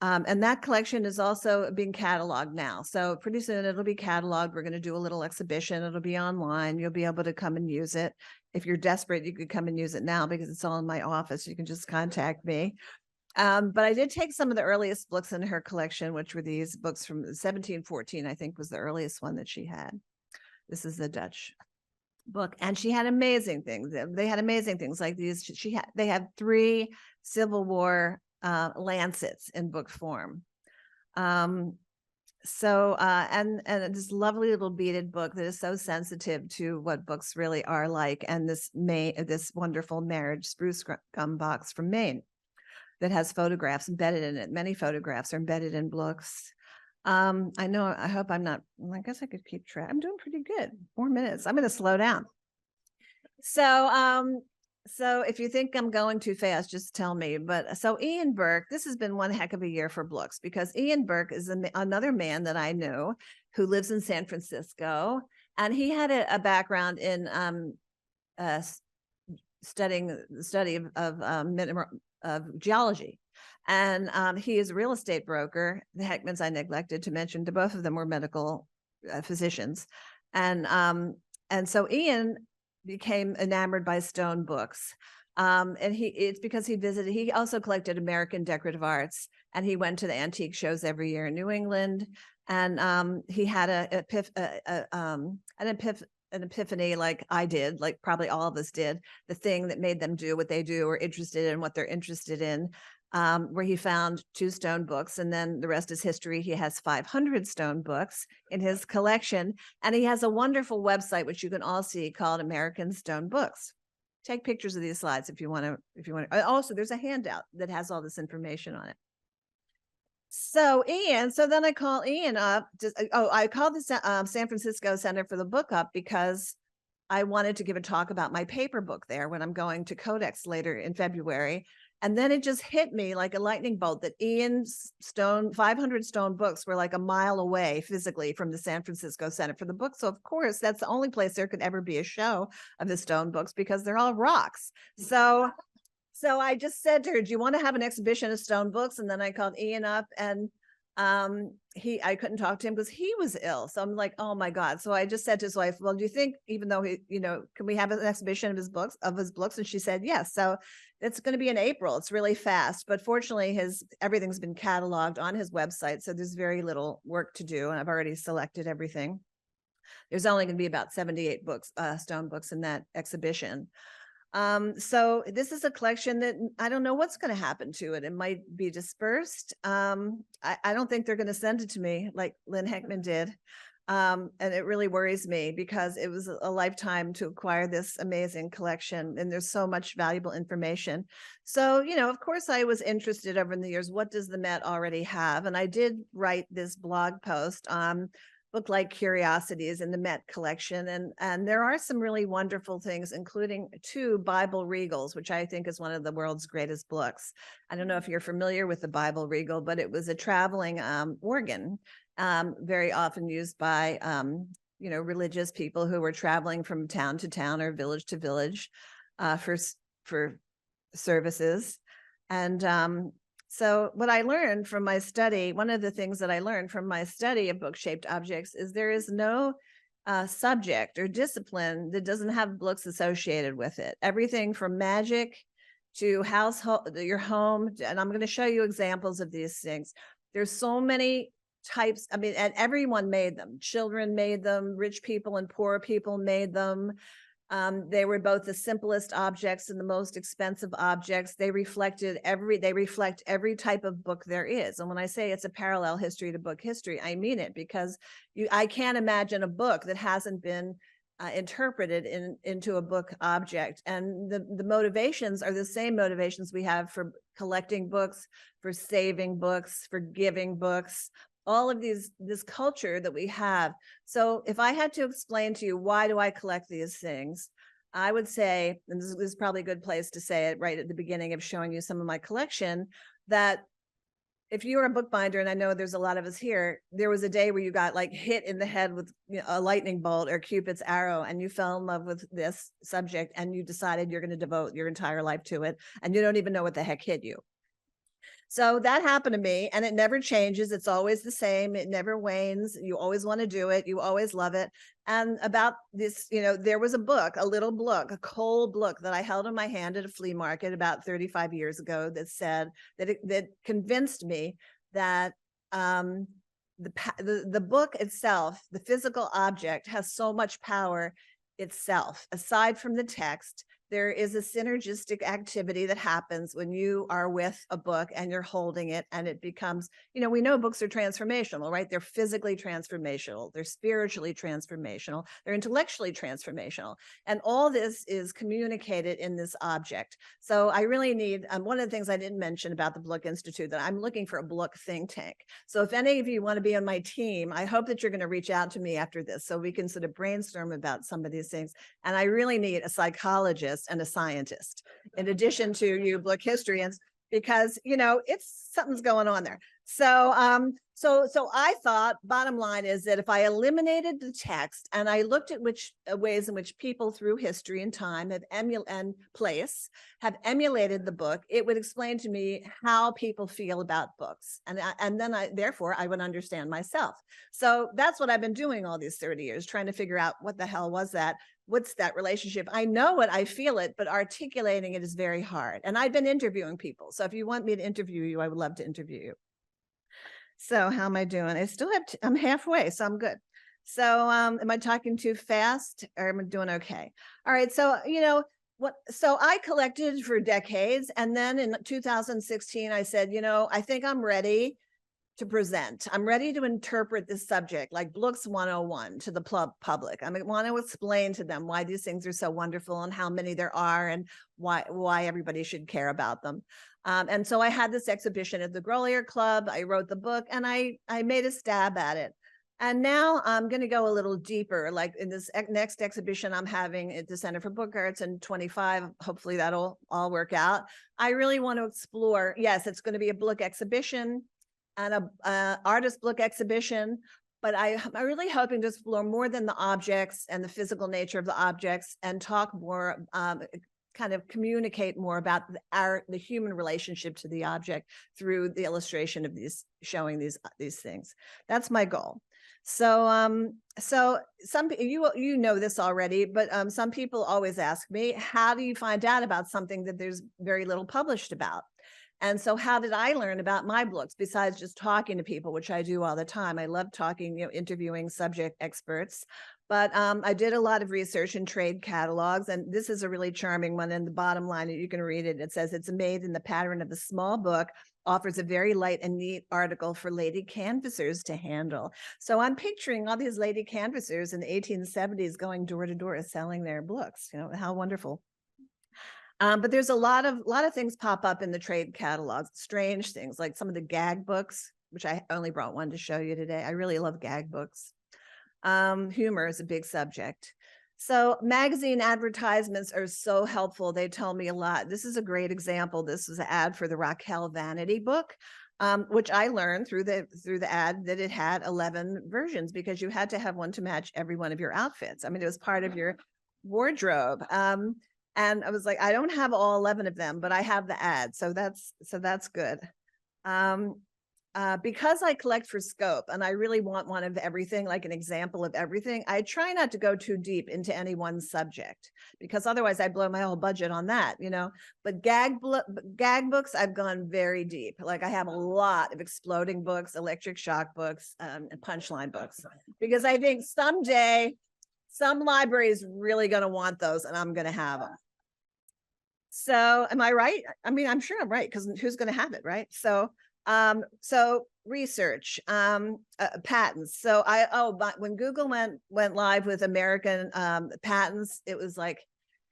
Speaker 3: And that collection is also being cataloged now. So pretty soon it'll be cataloged. We're going to do a little exhibition. It'll be online. You'll be able to come and use it. If you're desperate, you could come and use it now because it's all in my office. You can just contact me. But I did take some of the earliest books in her collection, which were these books from 1714, I think was the earliest one that she had. This is the Dutch book. And she had amazing things. They had amazing things like these. They had 3 Civil War lancets in book form. And this lovely little beaded book that is so sensitive to what books really are like. And this wonderful marriage spruce gum box from Maine that has photographs embedded in it. Many photographs are embedded in Blooks. I know, I hope I'm not, I guess I could keep track. I'm doing pretty good. 4 minutes. I'm going to slow down. So if you think I'm going too fast, just tell me. But so Ian Burke, this has been one heck of a year for Blooks because Ian Burke is another man that I knew who lives in San Francisco. And he had a background in studying the study of geology. And he is a real estate broker. The Heckmans I neglected to mention, both of them were medical physicians. And so Ian became enamored by stone books. And it's because he also collected American decorative arts, and he went to the antique shows every year in New England. And he had an epiphany, like I did, like probably all of us did, the thing that made them do what they do or interested in what they're interested in, where he found 2 stone books, and then the rest is history. He has 500 stone books in his collection, and he has a wonderful website, which you can all see, called American Stone Books. Take pictures of these slides if you want to. Also, there's a handout that has all this information on it. So then I call Ian up. I called the San Francisco Center for the Book up because I wanted to give a talk about my paper book there when I'm going to Codex later in February. And then it just hit me like a lightning bolt that Ian's 500 stone books were like a mile away physically from the San Francisco Center for the Book. So of course, that's the only place there could ever be a show of the stone books because they're all rocks. So I just said to her, do you want to have an exhibition of stone books? And then I called Ian up, and I couldn't talk to him because he was ill. So I'm like, oh my God. So I just said to his wife, well, do you think, even though can we have an exhibition of his books? And she said, yes. So it's going to be in April. It's really fast, but fortunately everything's been cataloged on his website. So there's very little work to do. And I've already selected everything. There's only going to be about 78 books, stone books in that exhibition. So this is a collection that I don't know what's going to happen to it. It might be dispersed. I don't think they're going to send it to me like Lynn Heckman did. And it really worries me because it was a lifetime to acquire this amazing collection, and there's so much valuable information. So, of course I was interested over the years, what does the Met already have? And I did write this blog post on book-like curiosities in the Met collection. And there are some really wonderful things, including 2 Bible Regals, which I think is one of the world's greatest books. I don't know if you're familiar with the Bible Regal, but it was a traveling organ, very often used by, religious people who were traveling from town to town or village to village for services. And so what I learned from my study, one of the things that I learned from my study of book-shaped objects is there is no subject or discipline that doesn't have books associated with it. Everything from magic to household, your home, and I'm going to show you examples of these things. There's so many types. I mean, and everyone made them. Children made them. Rich people and poor people made them. They were both the simplest objects and the most expensive objects. They reflect every type of book there is. And when I say it's a parallel history to book history, I mean it, because I can't imagine a book that hasn't been interpreted into a book object. And the motivations are the same motivations we have for collecting books, for saving books, for giving books, all of this culture that we have. So if I had to explain to you, why do I collect these things? I would say, and this is probably a good place to say it right at the beginning of showing you some of my collection, that if you were a bookbinder, and I know there's a lot of us here, there was a day where you got like hit in the head with a lightning bolt or Cupid's arrow, and you fell in love with this subject and you decided you're going to devote your entire life to it, and you don't even know what the heck hit you. So that happened to me, and it never changes. It's always the same. It never wanes. You always want to do it. You always love it. And about this, there was a book, a little book, a cold book that I held in my hand at a flea market about 35 years ago that said that convinced me that the book itself, the physical object, has so much power itself. Aside from the text, there is a synergistic activity that happens when you are with a book and you're holding it, and it becomes, we know books are transformational, right? They're physically transformational, they're spiritually transformational, they're intellectually transformational. And all this is communicated in this object. So I really need, one of the things I didn't mention about the Blook Institute, that I'm looking for a Blook think tank. So if any of you want to be on my team, I hope that you're going to reach out to me after this so we can sort of brainstorm about some of these things. And I really need a psychologist and a scientist, in addition to you Blook historians, because it's something's going on there. So so I thought, bottom line is that if I eliminated the text and I looked at which ways in which people through history and time have emulated the book, it would explain to me how people feel about books, and then therefore I would understand myself. So that's what I've been doing all these 30 years, trying to figure out what the hell was that. What's that relationship? I know it, I feel it, but articulating it is very hard. And I've been interviewing people. So if you want me to interview you, I would love to interview you. So how am I doing? I still have, I'm halfway, so I'm good. So am I talking too fast, or am I doing okay? All right. So, so I collected for decades. And then in 2016, I said, I think I'm ready to present. I'm ready to interpret this subject like Blooks 101 to the public. I want to explain to them why these things are so wonderful and how many there are and why everybody should care about them. And so I had this exhibition at the Grolier Club. I wrote the book and I made a stab at it. And now I'm going to go a little deeper, like in this next exhibition I'm having at the Center for Book Arts in 25. Hopefully that'll all work out. I really want to explore, yes, it's going to be a book exhibition and a artist book exhibition, but I'm really hoping to explore more than the objects and the physical nature of the objects, and talk more, kind of communicate more about the human relationship to the object through the illustration of showing these things. That's my goal. So so some you know this already, but some people always ask me, how do you find out about something that there's very little published about? And so how did I learn about my books besides just talking to people, which I do all the time? I love talking, interviewing subject experts. But I did a lot of research in trade catalogs, and this is a really charming one. In the bottom line, you can read it. It says, it's made in the pattern of a small book, offers a very light and neat article for lady canvassers to handle. So I'm picturing all these lady canvassers in the 1870s going door to door selling their books. How wonderful. But there's a lot of things pop up in the trade catalogs, strange things like some of the gag books, which I only brought one to show you today. I really love gag books. Humor is a big subject. So magazine advertisements are so helpful. They tell me a lot. This is a great example. This is an ad for the Raquel Vanity book, which I learned through the ad that it had 11 versions, because you had to have one to match every one of your outfits. I mean, it was part of your wardrobe. And I was like, I don't have all 11 of them, but I have the ad. So that's good. Because I collect for scope and I really want one of everything, like an example of everything, I try not to go too deep into any one subject, because otherwise I blow my whole budget on that, But gag books, I've gone very deep. Like I have a lot of exploding books, electric shock books, and punchline books, because I think someday some library is really going to want those and I'm going to have them. So am I right? I mean, I'm sure I'm right, because who's going to have it, right? So research, patents. So but when Google went live with American patents, it was like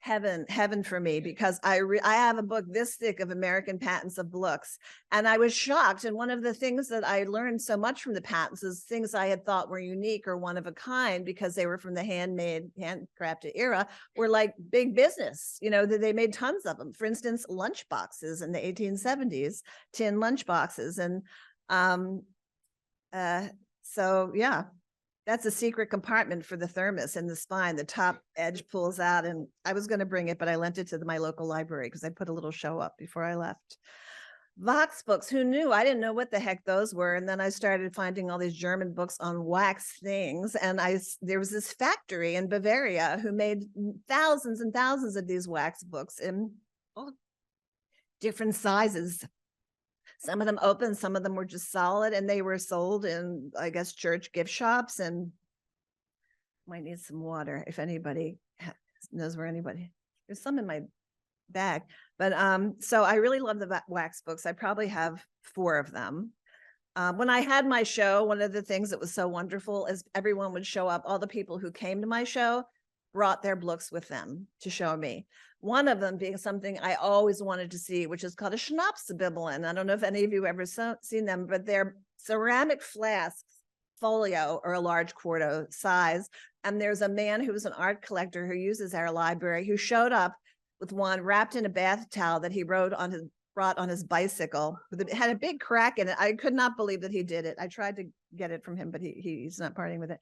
Speaker 3: heaven for me, because I have a book this thick of American patents of Blooks, and I was shocked. And one of the things that I learned so much from the patents is things I had thought were unique or one of a kind, because they were from the handcrafted era, were like big business, that they made tons of them. For instance, lunch boxes in the 1870s, tin lunch boxes. And So yeah, that's a secret compartment for the thermos in the spine. The top edge pulls out, and I was going to bring it, but I lent it to my local library because I put a little show up before I left. Vox books, who knew? I didn't know what the heck those were. And then I started finding all these German books on wax things. And there was this factory in Bavaria who made thousands and thousands of these wax books in all different sizes. Some of them open, some of them were just solid, and they were sold in, I guess, church gift shops. And might need some water if anybody knows where anybody. There's some in my bag, but so I really love the wax books. I probably have 4 of them. When I had my show, one of the things that was so wonderful is everyone would show up. All the people who came to my show brought their books with them to show me. One of them being something I always wanted to see, which is called a Schnapsbibeln. I don't know if any of you ever seen them, but they're ceramic flasks, folio or a large quarto size. And there's a man who was an art collector who uses our library who showed up with one wrapped in a bath towel that he brought on his bicycle. It had a big crack in it. I could not believe that he did it. I tried to get it from him, but he's not partying with it.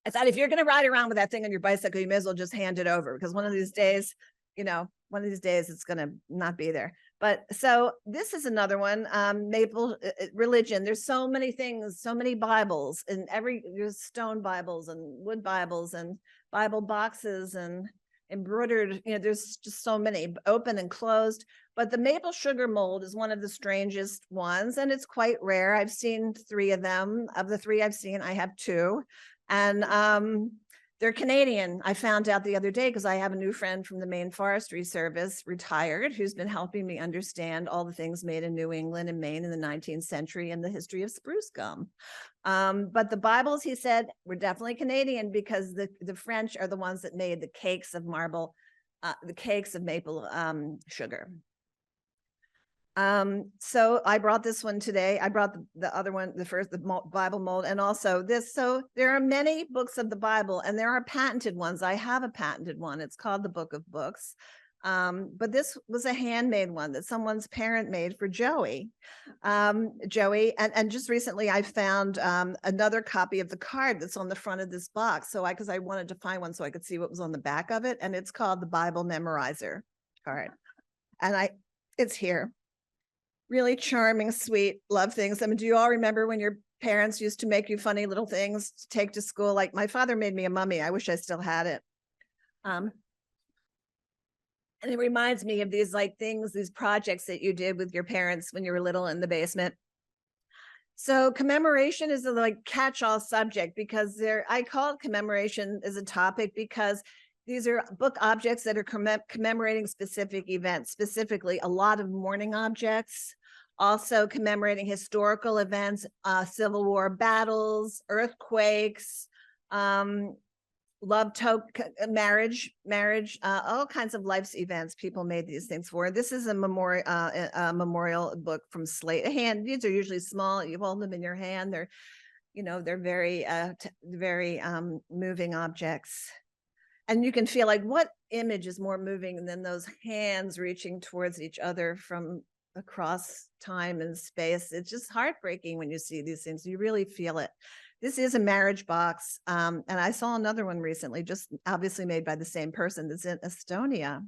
Speaker 3: I thought, if you're going to ride around with that thing on your bicycle, you may as well just hand it over, because one of these days, it's going to not be there. But so this is another one, maple religion. There's so many things, so many Bibles, and there's stone Bibles and wood Bibles and Bible boxes and embroidered, there's just so many, open and closed. But the maple sugar mold is one of the strangest ones, and it's quite rare. I've seen 3 of them. Of the 3 I've seen, I have 2. And they're Canadian. I found out the other day because I have a new friend from the Maine Forestry Service, retired, who's been helping me understand all the things made in New England and Maine in the 19th century and the history of spruce gum. But the Bibles, he said, were definitely Canadian, because the French are the ones that made the cakes of the cakes of maple sugar. So I brought this one today. I brought the other one, the Bible mold, and also this. So there are many books of the Bible, and there are patented ones. I have a patented one. It's called the Book of Books. But this was a handmade one that someone's parent made for Joey. And just recently I found another copy of the card that's on the front of this box. So because I wanted to find one so I could see what was on the back of it. And it's called the Bible Memorizer card. And it's here. Really charming, sweet, love things. I mean, do you all remember when your parents used to make you funny little things to take to school? Like my father made me a mummy. I wish I still had it. And it reminds me of these these projects that you did with your parents when you were little in the basement. So commemoration is a catch-all subject, because I call it commemoration as a topic because these are book objects that are commemorating specific events, specifically a lot of mourning objects, also commemorating historical events, Civil War battles, earthquakes, love marriage, all kinds of life's events people made these things for. This is a memorial book from slate. These are usually small. You hold them in your hand. They're very moving objects. And you can feel what image is more moving than those hands reaching towards each other from across time and space. It's just heartbreaking when you see these things. You really feel it. This is a marriage box. And I saw another one recently, just obviously made by the same person, that's in Estonia.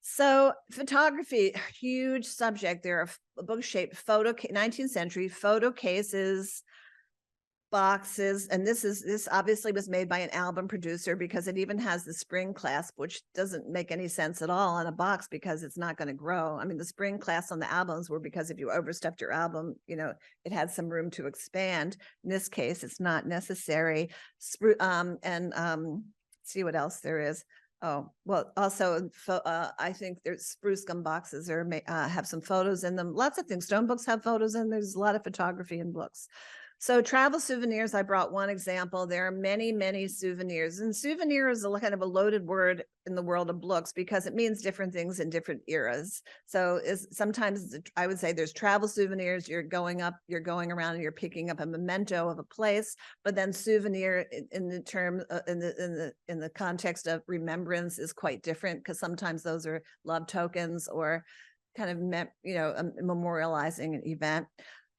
Speaker 3: So photography, huge subject. There are book-shaped 19th century photo cases, boxes, and this obviously was made by an album producer, because it even has the spring clasp, which doesn't make any sense at all on a box because it's not going to grow. I mean, the spring clasps on the albums were because if you overstuffed your album, it had some room to expand. In this case, it's not necessary. See what else there is. Oh, well, also, I think there's spruce gum boxes have some photos in them. Lots of things. Stone books have photos in. There's a lot of photography in books. So travel souvenirs, I brought one example. There are many, many souvenirs. And souvenir is a kind of a loaded word in the world of Blooks because it means different things in different eras. So sometimes I would say there's travel souvenirs. You're going around and you're picking up a memento of a place. But then souvenir in the term in the context of remembrance is quite different, because sometimes those are love tokens or kind of, memorializing an event.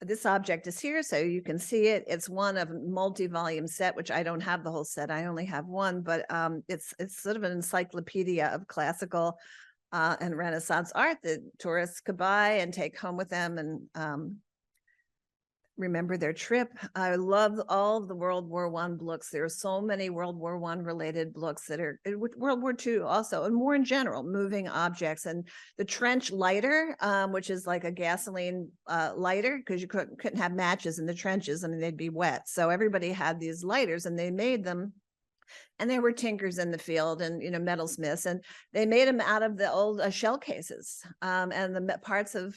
Speaker 3: This object is here, so you can see it. It's one of a multi-volume set, which I don't have the whole set. I only have one, but it's sort of an encyclopedia of classical and Renaissance art that tourists could buy and take home with them and remember their trip. I love all of the World War I Blooks. There are so many World War I related Blooks that are World War II also, and more in general, moving objects. And the trench lighter, which is like a gasoline lighter, because you couldn't have matches in the trenches. I mean, they'd be wet. So everybody had these lighters and they made them. And there were tinkers in the field and, metalsmiths, and they made them out of the old shell cases and the parts of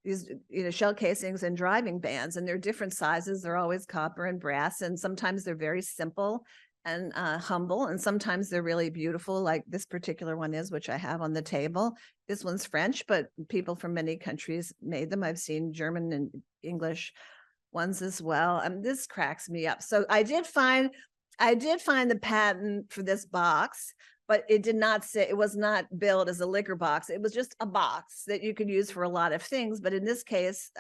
Speaker 3: these, shell casings and driving bands, and they're different sizes. They're always copper and brass, and sometimes they're very simple and humble, and sometimes they're really beautiful, like this particular one is, which I have on the table. This one's French, but people from many countries made them. I've seen German and English ones as well. This cracks me up. So I did find the patent for this box, but it did not say, it was not billed as a liquor box. It was just a box that you could use for a lot of things. But in this case,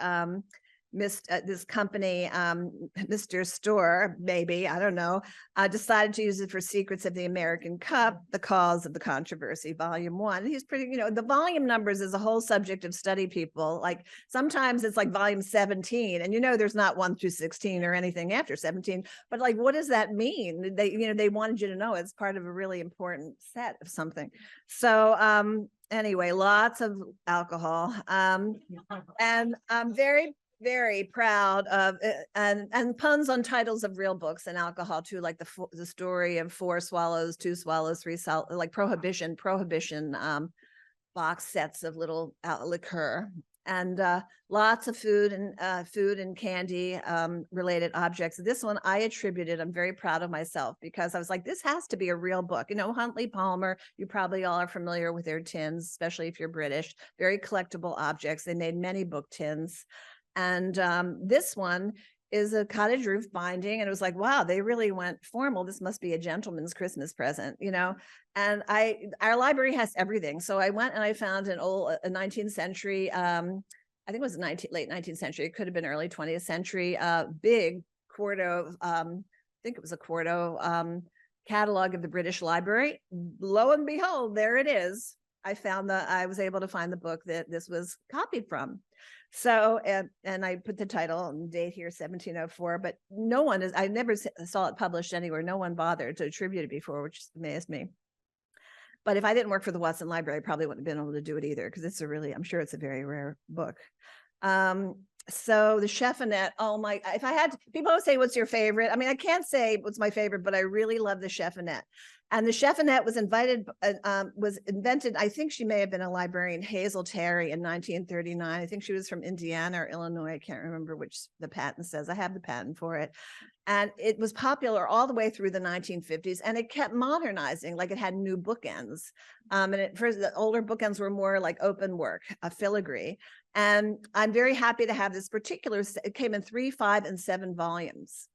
Speaker 3: this company, Mr. Store, maybe, I don't know, decided to use it for Secrets of the American Cup, The Cause of the Controversy, Volume 1. He's pretty, the volume numbers is a whole subject of study, people. Like sometimes it's like volume 17, and there's not 1 through 16 or anything after 17, but like, what does that mean? They wanted you to know it's part of a really important set of something. So anyway, lots of alcohol. And I'm very, very proud of and puns on titles of real books and alcohol too, like the story of 4 swallows, 2 swallows, 3 swallows, like prohibition box sets of little liqueur, and lots of food and candy related objects. This one I attributed, I'm very proud of myself, because I was like, this has to be a real book. Huntley Palmer, you probably all are familiar with their tins, especially if you're British, very collectible objects. They made many book tins. And this one is a cottage roof binding. And it was like, wow, they really went formal. This must be a gentleman's Christmas present, and our library has everything. So I went and I found a 19th century, I think it was late 19th century. It could have been early 20th century, big quarto, I think it was a quarto catalog of the British Library. Lo and behold, there it is. I was able to find the book that this was copied from. So, and I put the title and date here, 1704, but I never saw it published anywhere. No one bothered to attribute it before, which amazed me. But if I didn't work for the Watson Library, I probably wouldn't have been able to do it either, because I'm sure it's a very rare book. So the Cheffonette, if I had, people always say, what's your favorite? I mean, I can't say what's my favorite, but I really love the Cheffonette. And the Cheffonette was invented, I think she may have been a librarian, Hazel Terry, in 1939. I think she was from Indiana or Illinois. I can't remember which the patent says. I have the patent for it. And it was popular all the way through the 1950s, and it kept modernizing, like it had new bookends. And first, the older bookends were more like open work, a filigree. And I'm very happy to have this particular, it came in 3, 5, and 7 volumes.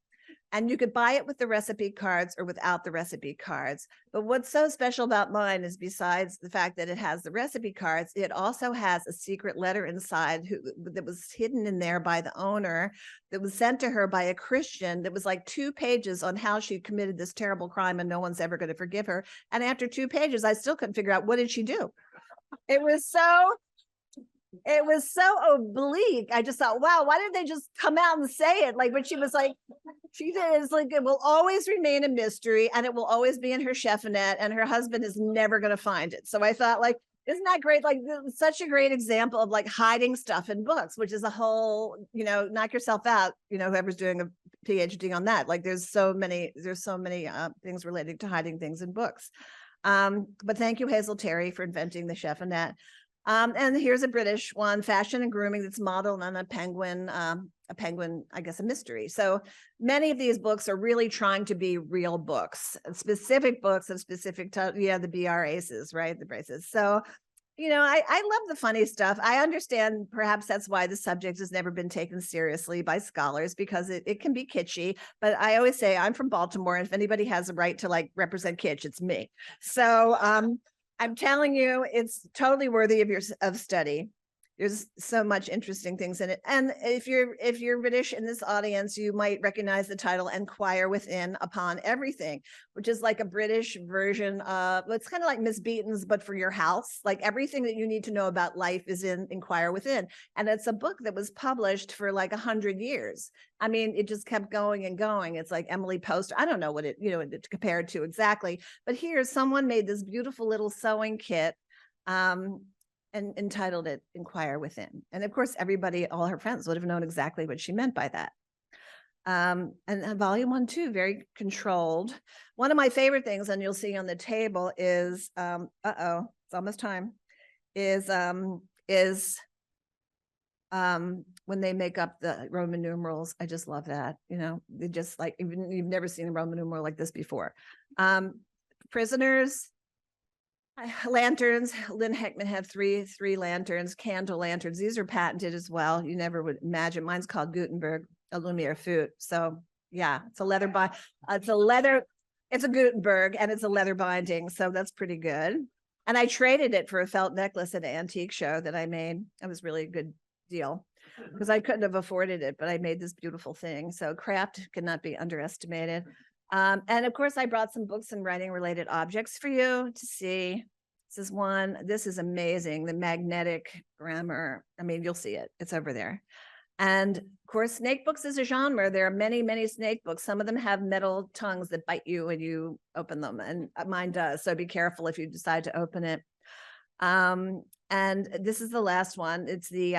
Speaker 3: And you could buy it with the recipe cards or without the recipe cards. But what's so special about mine is, besides the fact that it has the recipe cards, it also has a secret letter inside that was hidden in there by the owner, that was sent to her by a Christian, that was like 2 pages on how she committed this terrible crime and no one's ever going to forgive her. And after 2 pages, I still couldn't figure out, what did she do? It was so oblique. I just thought, wow, why didn't they just come out and say it? Like, but she was like, she did. It's like, it will always remain a mystery, and it will always be in her Cheffonette, and her husband is never going to find it. So I thought, like, isn't that great? Like, such a great example of like hiding stuff in books, which is a whole, knock yourself out, whoever's doing a PhD on that. Like, there's so many things related to hiding things in books. But thank you, Hazel Terry, for inventing the Cheffonette. And here's a British one, Fashion and Grooming, that's modeled on a penguin, I guess, a mystery. So many of these books are really trying to be real books, specific books of specific, the BR aces, right? The braces. So, I love the funny stuff. I understand perhaps that's why the subject has never been taken seriously by scholars, because it can be kitschy. But I always say, I'm from Baltimore, and if anybody has a right to like represent kitsch, it's me. So, I'm telling you, it's totally worthy of study. There's so much interesting things in it. And if you're British in this audience, you might recognize the title Inquire Within Upon Everything, which is like a British version of, well, it's kind of like Miss Beaton's, but for your house. Like everything that you need to know about life is in Inquire Within. And it's a book that was published for like 100 years. I mean, it just kept going and going. It's like Emily Poster. I don't know what it compared to exactly, but here someone made this beautiful little sewing kit. And entitled it Inquire Within. And of course, everybody, all her friends would have known exactly what she meant by that. And volume 1, too, very controlled. One of my favorite things, and you'll see on the table is, it's almost time, is when they make up the Roman numerals. I just love that. You know, they just like, even you've never seen a Roman numeral like this before. Prisoners, lanterns. Lynn Heckman had three lanterns, candle lanterns. These are patented as well. You never would imagine. Mine's called Gutenberg, a Lumiere Foot. So yeah, it's a leather it's a Gutenberg, and it's a leather binding. So that's pretty good. And I traded it for a felt necklace at an antique show that I made. It was really a good deal because I couldn't have afforded it, but I made this beautiful thing. So craft cannot be underestimated. And of course, I brought some books and writing related objects for you to see. This is one. This is amazing. The magnetic grammar. I mean, you'll see it. It's over there. And of course, snake books is a genre. There are many, many snake books. Some of them have metal tongues that bite you when you open them, and mine does. So be careful if you decide to open it. And this is the last one. It's the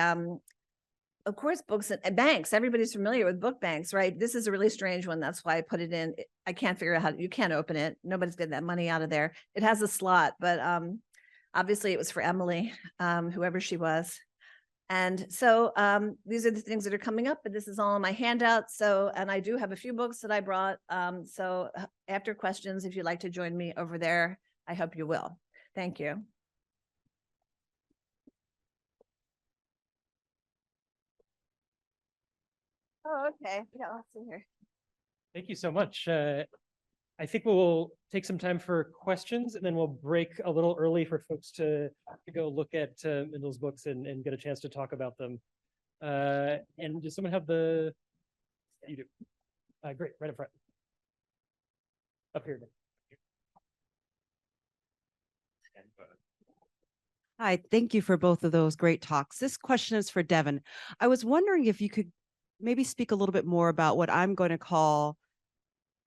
Speaker 3: of course, books and banks. Everybody's familiar with book banks, right? This is a really strange one. That's why I put it in. I can't figure out how you can't open it. Nobody's getting that money out of there. It has a slot, but obviously it was for Emily, whoever she was. And so these are the things that are coming up, but this is all in my handout. So, and I do have a few books that I brought. So after questions, if you'd like to join me over there, I hope you will. Thank you. Oh, okay. Yeah, let's see here.
Speaker 1: Thank you so much. I think we'll take some time for questions, and then we'll break a little early for folks to go look at Mindell's books and get a chance to talk about them. And does someone have the? You do. Great, right up front. Up here.
Speaker 4: Hi, thank you for both of those great talks. This question is for Devin. I was wondering if you could maybe speak a little bit more about what I'm going to call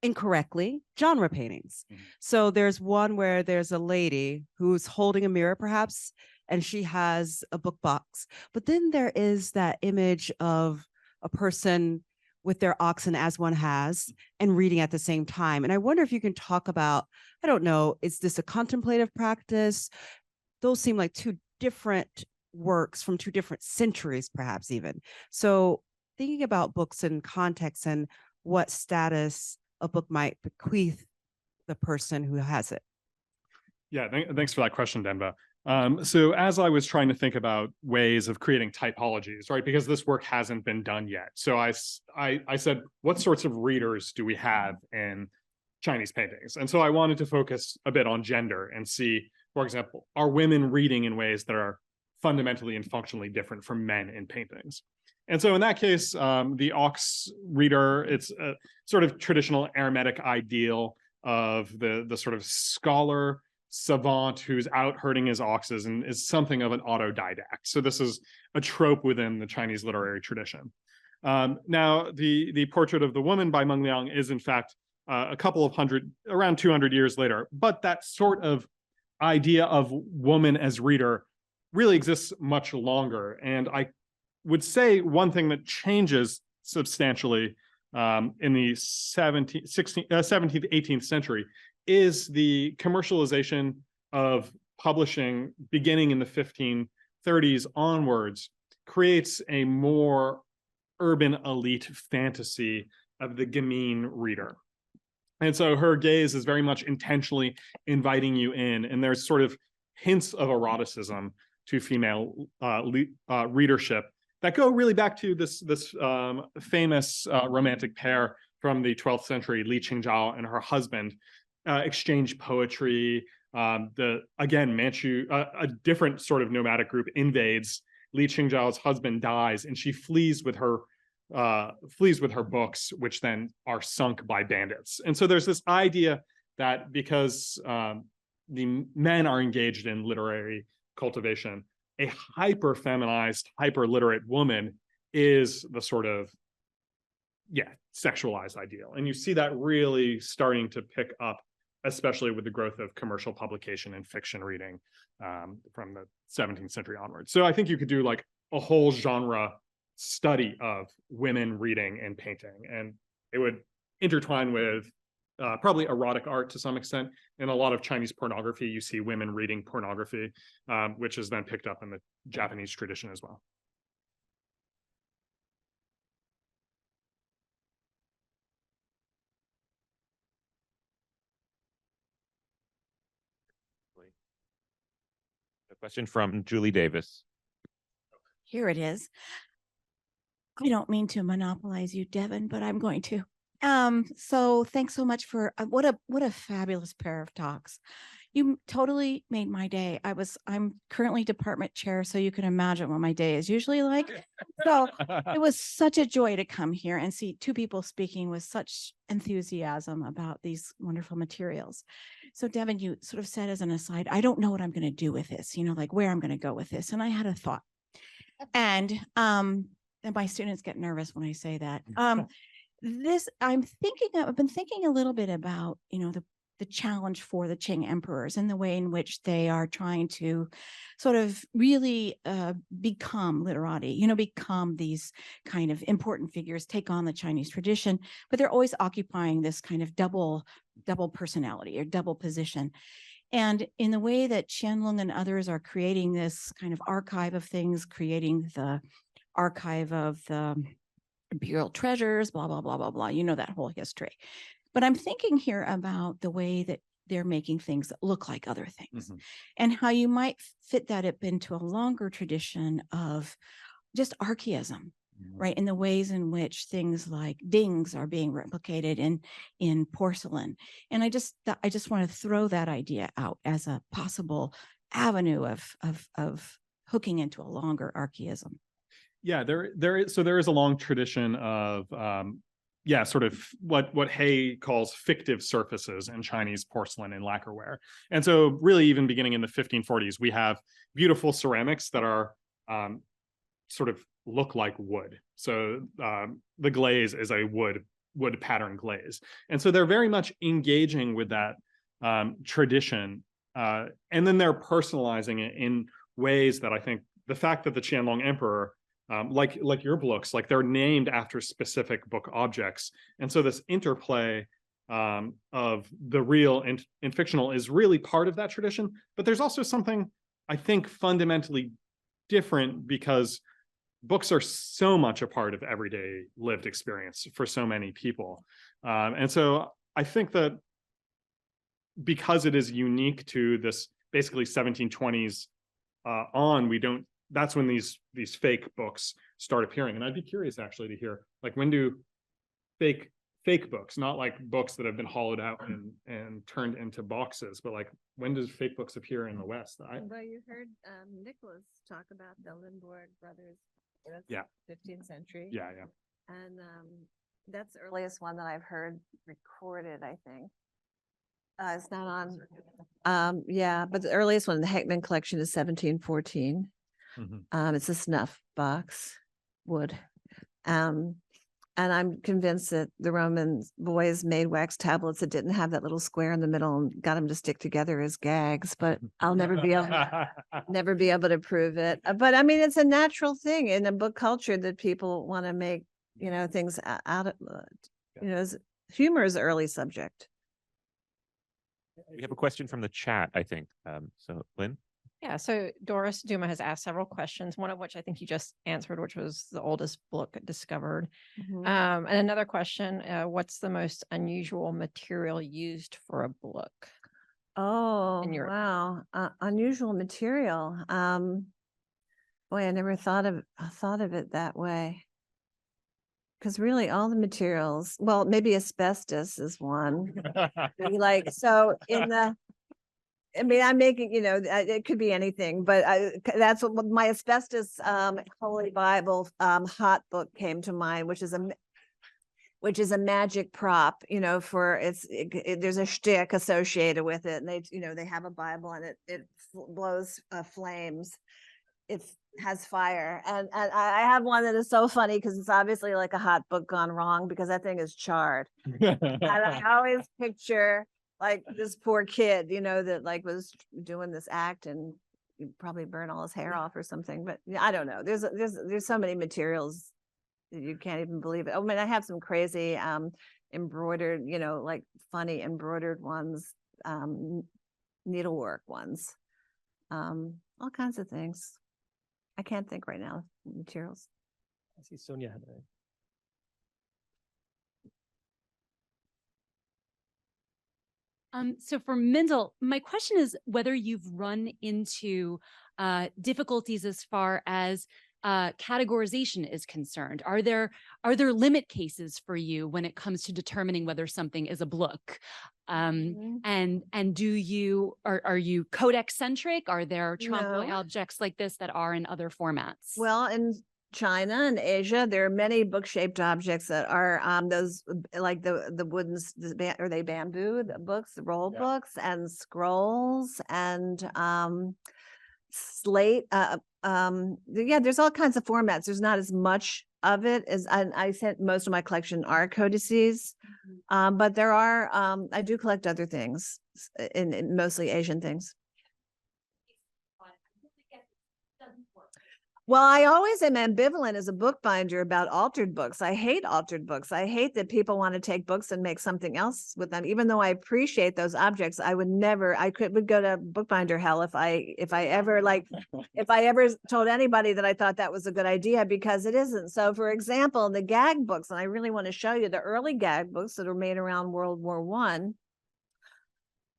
Speaker 4: incorrectly genre paintings. Mm-hmm. So there's one where there's a lady who's holding a mirror perhaps, and she has a book box. But then there is that image of a person with their oxen, as one has, and reading at the same time. And I wonder if you can talk about, I don't know, is this a contemplative practice? Those seem like two different works from two different centuries, perhaps even. So thinking about books in context and what status a book might bequeath the person who has it.
Speaker 2: Yeah, thanks for that question, Denba. So as I was trying to think about ways of creating typologies, right, because this work hasn't been done yet. So I said, what sorts of readers do we have in Chinese paintings? And so I wanted to focus a bit on gender and see, for example, are women reading in ways that are fundamentally and functionally different from men in paintings? And so in that case, the ox reader, it's a sort of traditional Hermetic ideal of the sort of scholar savant who's out herding his oxes and is something of an autodidact. So this is a trope within the Chinese literary tradition. Now, the portrait of the woman by Meng Liang is in fact a couple of around 200 years later, but that sort of idea of woman as reader really exists much longer. And I would say one thing that changes substantially in the 17th, 18th century is the commercialization of publishing beginning in the 1530s onwards creates a more urban elite fantasy of the gamine reader. And so her gaze is very much intentionally inviting you in, and there's sort of hints of eroticism to female readership that go really back to this famous romantic pair from the 12th century, Li Qingzhao and her husband, exchange poetry, Manchu, a different sort of nomadic group invades. Li Qingzhao's husband dies, and she flees with her books, which then are sunk by bandits. And so there's this idea that because the men are engaged in literary cultivation, a hyper-feminized, hyper-literate woman is the sort of, sexualized ideal. And you see that really starting to pick up, especially with the growth of commercial publication and fiction reading from the 17th century onwards. So I think you could do like a whole genre study of women reading and painting, and it would intertwine with probably erotic art to some extent. In a lot of Chinese pornography, you see women reading pornography, which is then picked up in the Japanese tradition as well.
Speaker 5: A question from Julie Davis.
Speaker 6: Here it is. I don't mean to monopolize you, Devin, but I'm going to. So thanks so much for what a fabulous pair of talks. You totally made my day. I'm currently department chair, so you can imagine what my day is usually like. So it was such a joy to come here and see two people speaking with such enthusiasm about these wonderful materials. So Devin, you sort of said as an aside, I don't know what I'm going to do with this, like where I'm going to go with this. And I had a thought. And my students get nervous when I say that. I've been thinking a little bit about, the challenge for the Qing emperors and the way in which they are trying to sort of really become literati, become these kind of important figures, take on the Chinese tradition, but they're always occupying this kind of double personality or double position. And in the way that Qianlong and others are creating this kind of archive of things, creating the archive of the imperial treasures, blah, blah, blah, blah, blah, that whole history. But I'm thinking here about the way that they're making things that look like other things, and how you might fit that up into a longer tradition of just archaism, right? In the ways in which things like dings are being replicated in porcelain. And I just want to throw that idea out as a possible avenue of hooking into a longer archaism.
Speaker 2: Yeah, there is a long tradition of sort of what Hay calls fictive surfaces in Chinese porcelain and lacquerware. And so really even beginning in the 1540s, we have beautiful ceramics that are sort of look like wood. So the glaze is a wood pattern glaze. And so they're very much engaging with that tradition. And then they're personalizing it in ways that I think the fact that the Qianlong emperor, like your Blooks, like they're named after specific book objects. And so this interplay of the real and fictional is really part of that tradition. But there's also something, I think, fundamentally different, because books are so much a part of everyday lived experience for so many people. And so I think that because it is unique to this basically 1720s on, that's when these fake books start appearing. And I'd be curious actually to hear, like, when do fake books, not like books that have been hollowed out and turned into boxes, but like, when does fake books appear in the West?
Speaker 3: Well, you heard Nicholas talk about the Limbourg brothers. That's 15th century.
Speaker 2: Yeah.
Speaker 3: And that's the earliest one that I've heard recorded, I think. It's not on. But the earliest one in the Heckman collection is 1714. It's a snuff box, wood. And I'm convinced that the Roman boys made wax tablets that didn't have that little square in the middle and got them to stick together as gags, but I'll never be able to prove it. But I mean, it's a natural thing in a book culture that people want to make, things out of, humor is an early subject.
Speaker 5: We have a question from the chat, I think. So Lynn?
Speaker 7: Yeah, so Doris Duma has asked several questions, one of which I think you just answered, which was the oldest book discovered. And another question, what's the most unusual material used for a book?
Speaker 3: Oh,
Speaker 7: in your
Speaker 3: wow. Unusual material. Boy, I never thought of it that way. Because really all the materials, well, maybe asbestos is one. So in the I mean, I'm making, it could be anything, but that's what my asbestos Holy Bible hot book came to mind, which is a magic prop, for there's a shtick associated with it, and they have a Bible and it blows flames. It has fire, and I have one that is so funny because it's obviously like a hot book gone wrong because that thing is charred. And I always picture like this poor kid, that like was doing this act and you probably burn all his hair off or something. But I don't know. There's so many materials that you can't even believe it. I mean, I have some crazy embroidered, like funny embroidered ones, needlework ones, all kinds of things. I can't think right now. Materials.
Speaker 1: I see Sonia had a.
Speaker 8: So for Mindell, my question is whether you've run into difficulties as far as categorization is concerned. Are there limit cases for you when it comes to determining whether something is a Blook? And are you codex centric? Are there trompe
Speaker 3: No.
Speaker 8: objects like this that are in other formats?
Speaker 3: Well, in China and Asia, there are many book-shaped objects that are those like the wooden, are they bamboo, the books, the roll books and scrolls and slate. There's all kinds of formats. There's not as much of it as I sent most of my collection are codices, but there are I do collect other things in mostly Asian things. Well, I always am ambivalent as a bookbinder about altered books. I hate altered books. I hate that people want to take books and make something else with them. Even though I appreciate those objects, I would go to bookbinder hell if I ever told anybody that I thought that was a good idea, because it isn't. So for example, the gag books, and I really want to show you the early gag books that were made around World War I,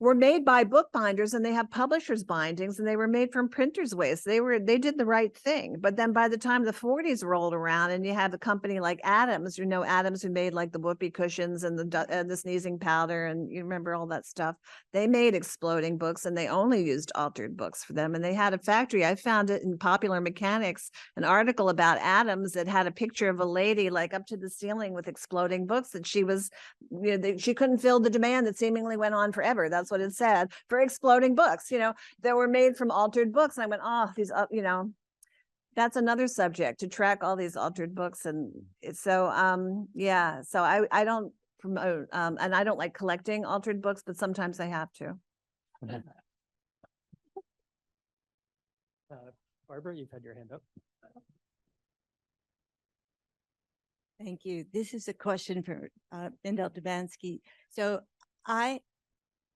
Speaker 3: were made by bookbinders, and they have publishers bindings, and they were made from printers' waste. They did the right thing. But then by the time the 40s rolled around, and you have a company like Adams, Adams, who made like the whoopee cushions and the sneezing powder, and you remember all that stuff. They made exploding books, and they only used altered books for them. And they had a factory. I found it in Popular Mechanics, an article about Adams that had a picture of a lady like up to the ceiling with exploding books that she was, she couldn't fill the demand that seemingly went on forever. That's what it said, for exploding books, that were made from altered books. And I went, oh, these, that's another subject, to track all these altered books. And so, so I don't promote, and I don't like collecting altered books, but sometimes I have to.
Speaker 1: Barbara, you've had your hand up.
Speaker 9: Thank you. This is a question for Mindell Dubansky. So I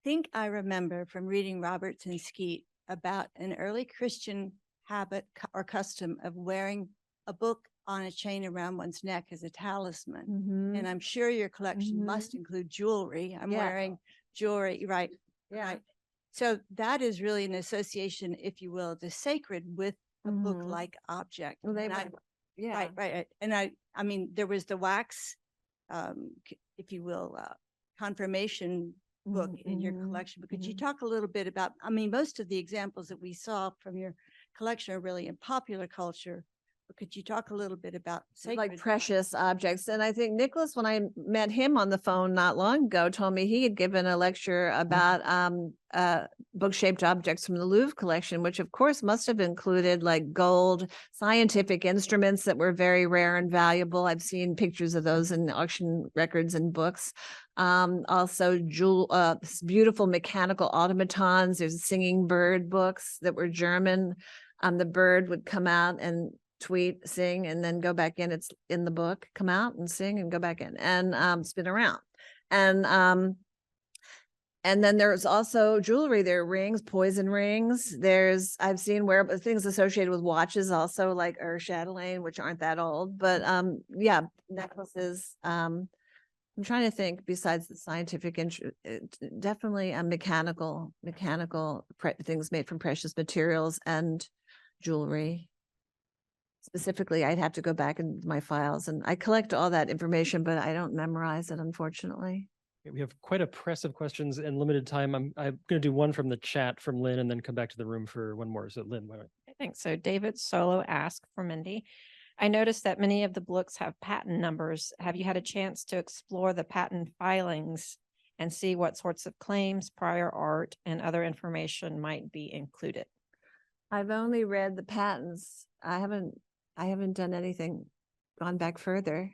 Speaker 9: think I remember from reading Roberts and Skeet about an early Christian habit or custom of wearing a book on a chain around one's neck as a talisman. And I'm sure your collection must include jewelry. I'm wearing jewelry, right?
Speaker 3: Yeah.
Speaker 9: Right. So that is really an association, if you will, the sacred with a book-like object.
Speaker 3: Well,
Speaker 9: Right. And I mean, there was the wax, if you will, confirmation book in your collection. But could you talk a little bit about, I mean, most of the examples that we saw from your collection are really in popular culture, but could you talk a little bit about sacred,
Speaker 3: like precious objects? And I think Nicholas, when I met him on the phone not long ago, told me he had given a lecture about book-shaped objects from the Louvre collection, which of course must have included like gold, scientific instruments that were very rare and valuable. I've seen pictures of those in auction records and books. Also beautiful mechanical automatons. There's singing bird books that were German. The bird would come out and tweet, sing, and then go back in. It's in the book, come out and sing and go back in and spin around. And then there's also jewelry. There are rings, poison rings. I've seen things associated with watches also, like Chatelaine, which aren't that old, but necklaces. I'm trying to think besides the scientific definitely mechanical things made from precious materials and jewelry. Specifically, I'd have to go back into my files, and I collect all that information, but I don't memorize it, unfortunately.
Speaker 1: We have quite a press of questions and limited time. I'm going to do one from the chat from Lynn and then come back to the room for one more. So Lynn, why don't
Speaker 7: I think so. David Solo asked for Mindy. I noticed that many of the books have patent numbers. Have you had a chance to explore the patent filings and see what sorts of claims, prior art, and other information might be included?
Speaker 3: I've only read the patents. I haven't done anything, gone back further.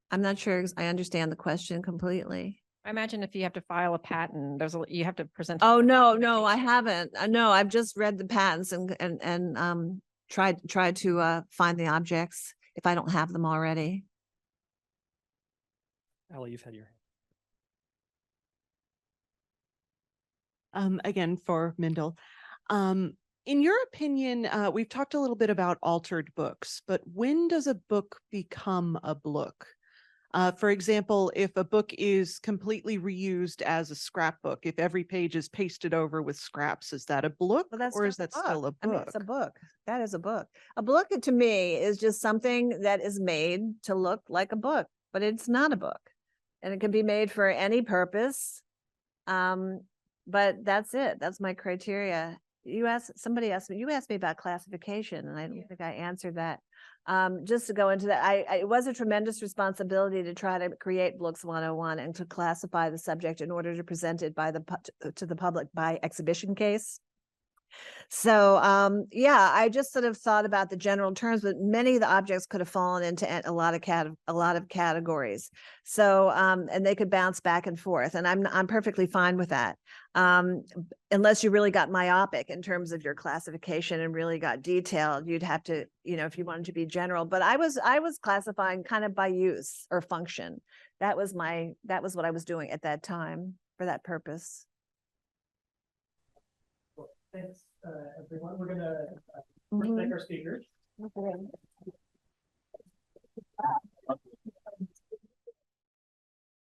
Speaker 3: I'm not sure I understand the question completely.
Speaker 7: I imagine if you have to file a patent, you have to present.
Speaker 3: Oh, no, I haven't. No, I've just read the patents and tried to find the objects if I don't have them already.
Speaker 1: Ali, you've had your
Speaker 4: Again, for Mindell. In your opinion, we've talked a little bit about altered books, but when does a book become a Blook? For example, if a book is completely reused as a scrapbook, if every page is pasted over with scraps, is that a Blook,
Speaker 3: Well,
Speaker 4: or is that still a book?
Speaker 3: I mean, it's a book. That is a book. A book to me is just something that is made to look like a book, but it's not a book. And it can be made for any purpose. But that's it. That's my criteria. Somebody asked me about classification, and I don't think I answered that. Just to go into that, it was a tremendous responsibility to try to create Blooks 101 and to classify the subject in order to present it to the public by exhibition case. So yeah, I just sort of thought about the general terms, but many of the objects could have fallen into a lot of categories. So and they could bounce back and forth, and I'm perfectly fine with that. Unless you really got myopic in terms of your classification and really got detailed, you'd have to, if you wanted to be general. But I was classifying kind of by use or function. That was what I was doing at that time for that purpose.
Speaker 1: Thanks, everyone. We're going to thank our speakers.